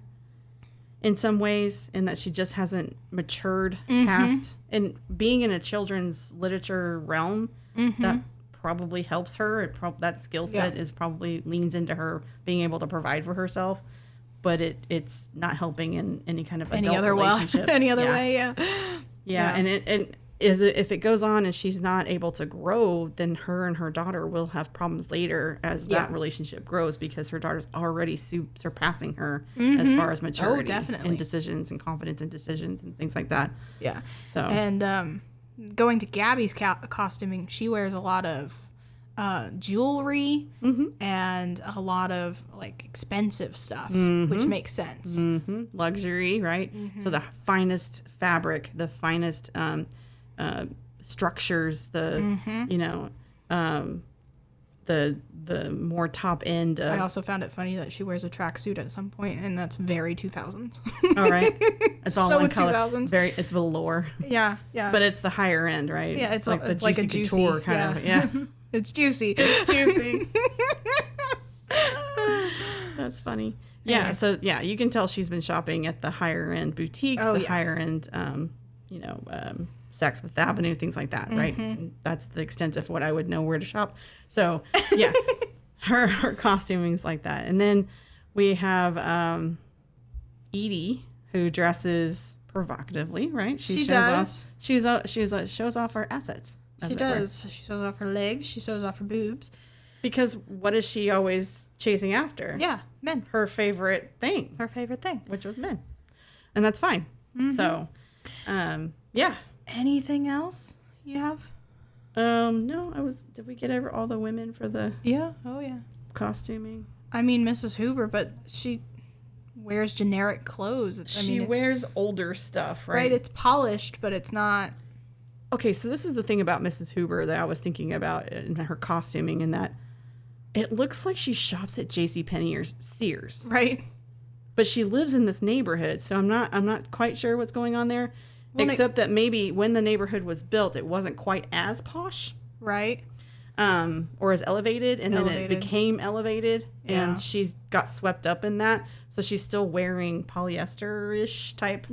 in some ways, in that she just hasn't matured past. And being in a children's literature realm, that probably helps her. That skill set is probably leans into her being able to provide for herself. But it's not helping in any kind of adult relationship. Any other way, Yeah, and if it goes on and she's not able to grow, then her and her daughter will have problems later as that relationship grows, because her daughter's already surpassing her as far as maturity and decisions and confidence in decisions and things like that. Yeah. So and going to Gabby's costuming, she wears a lot of jewelry and a lot of like expensive stuff, which makes sense. Luxury, right? So the finest fabric, the finest structures, the the more top end. I also found it funny that she wears a tracksuit at some point, and that's very 2000s. All right, it's all so in color. 2000s. It's velour. Yeah. But it's the higher end, right? Yeah, it's like it's like a juicy couture kind of. Yeah, it's juicy. It's juicy. That's funny. Yeah. Anyway. So you can tell she's been shopping at the higher end boutiques, higher end, Saks Fifth Avenue, things like that, right? And that's the extent of what I would know where to shop. So yeah, her costuming's like that. And then we have Edie, who dresses provocatively, right? She does. Shows off her assets. She does. She shows off her legs. She shows off her boobs. Because what is she always chasing after? Yeah, men. Her favorite thing. Which was men. And that's fine. So, yeah. Anything else you have? No, did we get all the women for the costuming? I mean, Mrs. Hoover, but she wears generic clothes. She wears older stuff, right? Right, it's polished, but it's not. Okay, so this is the thing about Mrs. Hoover that I was thinking about in her costuming, in that it looks like she shops at JCPenney or Sears. Right. But she lives in this neighborhood, so I'm not quite sure what's going on there. Well, except that maybe when the neighborhood was built, it wasn't quite as posh. Right. Or as elevated, and then it became elevated, and she got swept up in that. So she's still wearing polyester-ish type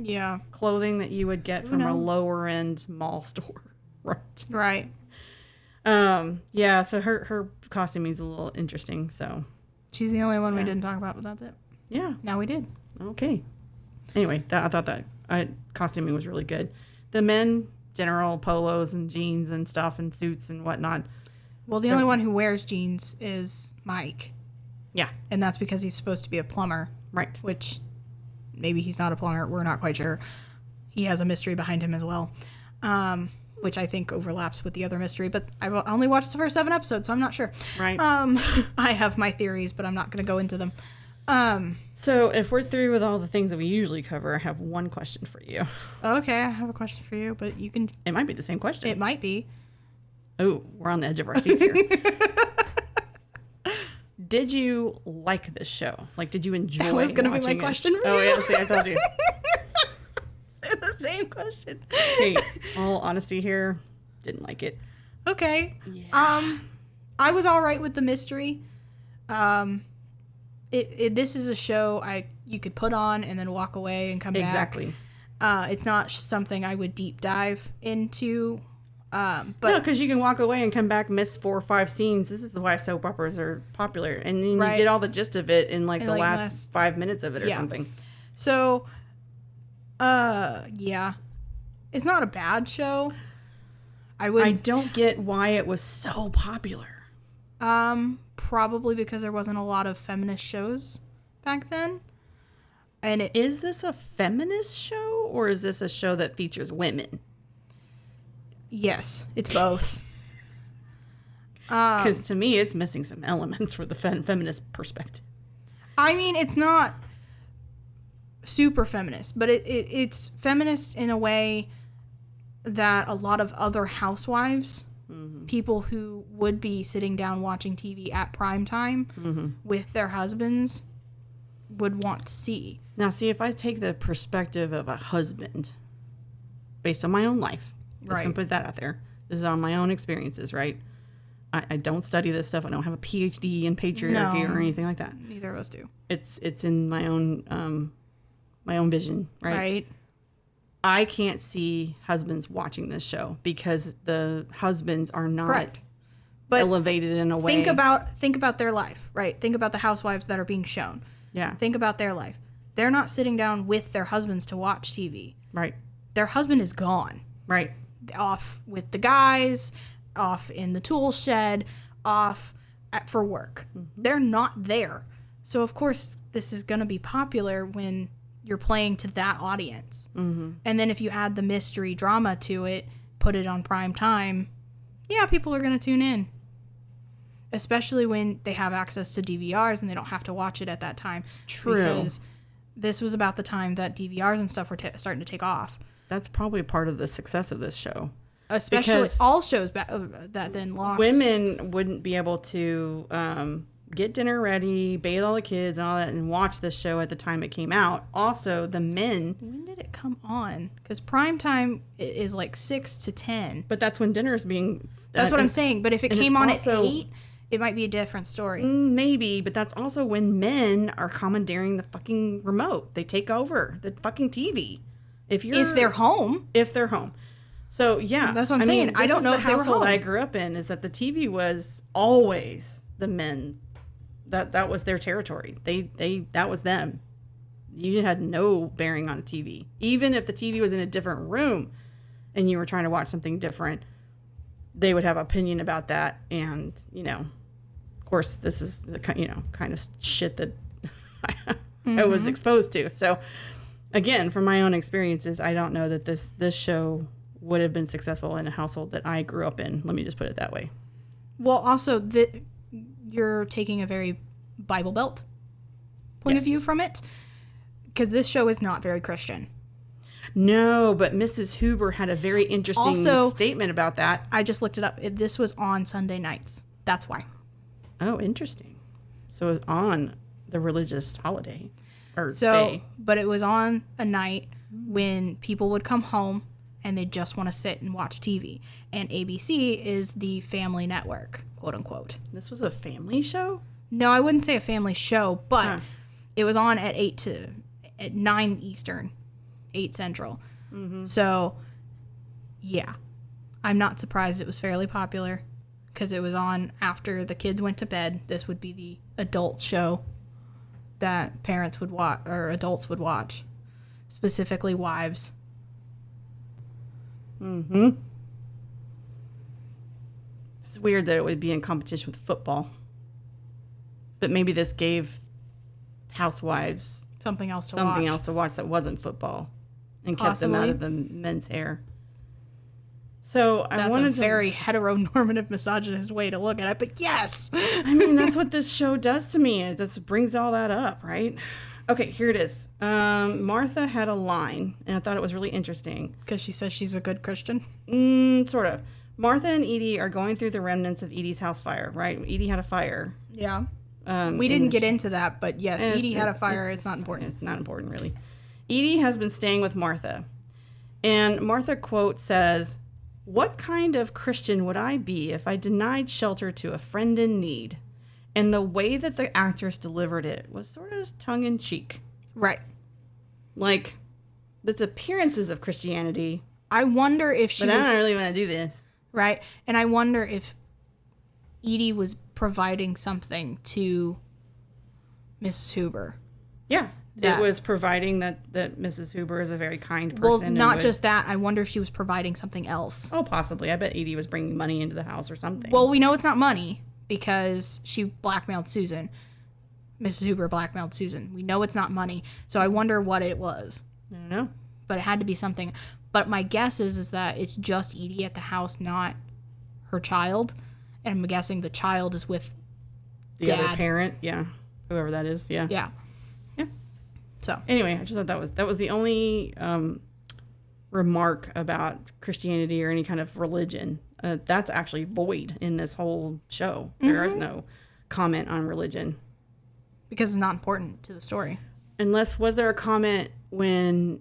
clothing that you would get from a lower-end mall store. Right. Yeah, so her costuming is a little interesting, so. She's the only one we didn't talk about, but that's it. Yeah. Now we did. Okay. Anyway, I thought that costuming was really good. The men, general polos and jeans and stuff and suits and whatnot. Well, the only one who wears jeans is Mike. Yeah. And that's because he's supposed to be a plumber. Right. Which maybe he's not a plumber. We're not quite sure. He has a mystery behind him as well, which I think overlaps with the other mystery. But I've only watched the first 7 episodes, so I'm not sure. Right. I have my theories, but I'm not going to go into them. So if we're through with all the things that we usually cover, I have one question for you. Okay, I have a question for you, but you can... It might be the same question. It might be. Oh, we're on the edge of our seats here. Did you like this show? Like, did you enjoy That was going to be my question for you. Oh, yeah, see, I told you. The same question. Okay, all honesty here, didn't like it. Okay. Yeah. I was all right with the mystery. This is a show you could put on and then walk away and come back. Exactly. It's not something I would deep dive into. But no, because you can walk away and come back, miss 4 or 5 scenes. This is why soap operas are popular, and then you get all the gist of it in the last 5 minutes of it or something. So, yeah, it's not a bad show. I don't get why it was so popular. Probably because there wasn't a lot of feminist shows back then. And is this a feminist show, or is this a show that features women? Yes, it's both. Because to me, it's missing some elements for the feminist perspective. I mean, it's not super feminist, but it's feminist in a way that a lot of other housewives, people who would be sitting down watching TV at prime time with their husbands, would want to see. Now, see, if I take the perspective of a husband based on my own life, I'm just going to put that out there. This is on my own experiences, right? I don't study this stuff. I don't have a PhD in patriarchy or anything like that. Neither of us do. It's in my own vision, right? Right. I can't see husbands watching this show because the husbands are not elevated in a way. Think about their life, right? Think about the housewives that are being shown. Yeah. Think about their life. They're not sitting down with their husbands to watch TV. Right. Their husband is gone. Right. Off with the guys, off in the tool shed, for work. Mm-hmm. They're not there. So, of course, this is going to be popular when you're playing to that audience. Mm-hmm. And then if you add the mystery drama to it, put it on prime time, yeah, people are going to tune in. Especially when they have access to DVRs and they don't have to watch it at that time. True. Because this was about the time that DVRs and stuff were starting to take off. That's probably part of the success of this show. Especially because all shows that then launched. Women wouldn't be able to get dinner ready, bathe all the kids and all that, and watch this show at the time it came out. Also, the men... When did it come on? Because prime time is like 6 to 10. But that's when dinner is being... That's what I'm saying. But if it came on at 8, it might be a different story. Maybe, but that's also when men are commandeering the fucking remote. They take over the fucking TV. If they're home. So, yeah. That's what I'm saying. I don't know if they were home. The household I grew up in is that the TV was always the men. That was their territory. That was them. You had no bearing on TV. Even if the TV was in a different room and you were trying to watch something different, they would have opinion about that. And, of course, this is the kind of shit that I was exposed to. So, again, from my own experiences, I don't know that this show would have been successful in a household that I grew up in. Let me just put it that way. Well, also, you're taking a very Bible Belt point of view from it, because this show is not very Christian. No, but Mrs. Huber had a very interesting statement about that. I just looked it up. This was on Sunday nights. That's why. Oh, interesting. So it was on the religious holiday or day. But it was on a night when people would come home and they just want to sit and watch TV. And ABC is the family network, quote unquote. This was a family show? No, I wouldn't say a family show, but it was on at 9 Eastern, 8 Central. Mm-hmm. So, yeah. I'm not surprised it was fairly popular because it was on after the kids went to bed. This would be the adult show that parents would watch or adults would watch, specifically wives. Mm-hmm. It's weird that it would be in competition with football. But maybe this gave housewives something else to watch that wasn't football and kept them out of the men's hair. So that's a very heteronormative, misogynist way to look at it. But yes! I mean, that's what this show does to me. It just brings all that up, right? Okay, here it is. Martha had a line, and I thought it was really interesting. Because she says she's a good Christian? Sort of. Martha and Edie are going through the remnants of Edie's house fire, right? Edie had a fire. Yeah. We didn't get into that, but yes, Edie had a fire. It's not important. It's not important, really. Edie has been staying with Martha. And Martha, quote, says, "What kind of Christian would I be if I denied shelter to a friend in need?" And the way that the actress delivered it was sort of tongue-in-cheek. Right. Like, there's appearances of Christianity. I wonder if she But I don't really want to do this. Right. And I wonder if Edie was providing something to Mrs. Huber. Yeah. It was providing that Mrs. Huber is a very kind person. Well, not just that. I wonder if she was providing something else. Oh, possibly. I bet Edie was bringing money into the house or something. Well, we know it's not money because she blackmailed Susan. Mrs. Huber blackmailed Susan. We know it's not money. So I wonder what it was. I don't know. But it had to be something. But my guess is that it's just Edie at the house, not her child. And I'm guessing the child is with the other parent. Yeah. Whoever that is. Yeah. Yeah. Yeah. So anyway, I just thought that was the only remark about Christianity or any kind of religion. That's actually void in this whole show. There is no comment on religion. Because it's not important to the story. Unless, was there a comment when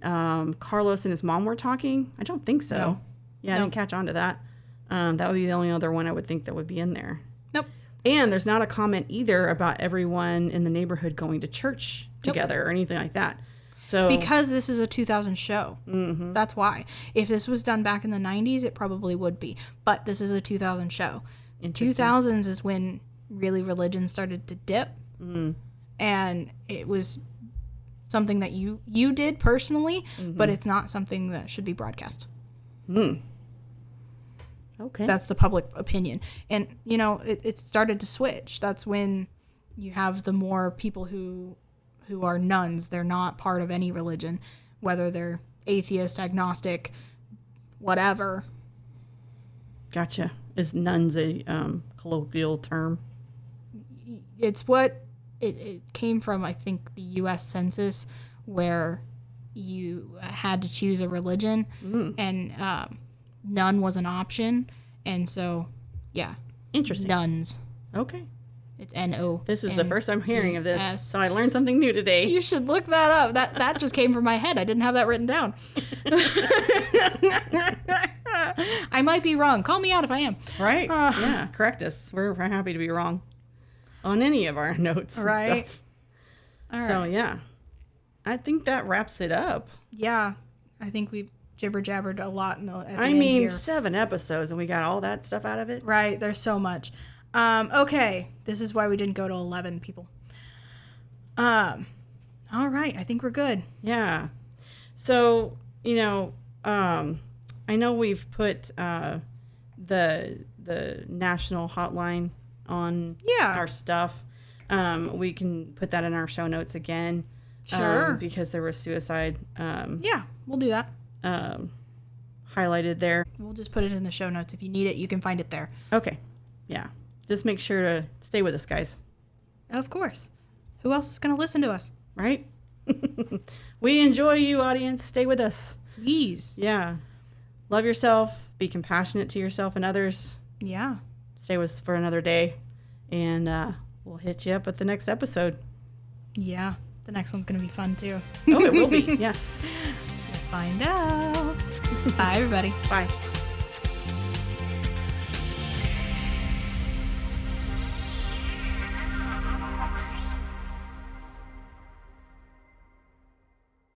Carlos and his mom were talking? I don't think so. No. Yeah, I didn't catch on to that. That would be the only other one I would think that would be in there. Nope. And there's not a comment either about everyone in the neighborhood going to church together or anything like that. So because this is a 2000 show. Mm-hmm. That's why. If this was done back in the 90s, it probably would be. But this is a 2000 show. 2000s is when really religion started to dip. Mm. And it was something that you did personally, but it's not something that should be broadcast. Okay. That's the public opinion. And, you know, it started to switch. That's when you have the more people who are nuns. They're not part of any religion, whether they're atheist, agnostic, whatever. Gotcha. Is nuns a colloquial term? It's what it came from, I think, the U.S. Census, where you had to choose a religion, and nun was an option. And so, yeah. Interesting. Nuns. Okay. It's N-O. This is the first I'm hearing of this, so I learned something new today. You should look that up. That just came from my head. I didn't have that written down. I might be wrong. Call me out if I am. Right? Yeah, correct us. We're happy to be wrong on any of our notes and stuff. All right. So, yeah. I think that wraps it up. Yeah. I think we've jibber-jabbered a lot at the I end mean, here. 7 episodes and we got all that stuff out of it? Right. There's so much. Okay. This is why we didn't go to 11 people. All right. I think we're good. Yeah. So, you know, I know we've put the national hotline on our stuff. We can put that in our show notes again. Sure. Because there was suicide. Yeah, we'll do that. Highlighted there. We'll just put it in the show notes. If you need it, you can find it there. Okay. Yeah. Just make sure to stay with us, guys. Of course. Who else is going to listen to us? Right? We enjoy you, audience. Stay with us. Please. Yeah. Love yourself. Be compassionate to yourself and others. Yeah. Stay with us for another day. And we'll hit you up at the next episode. Yeah. The next one's going to be fun, too. Oh, it will be. Yes. We'll find out. Bye, everybody. Bye.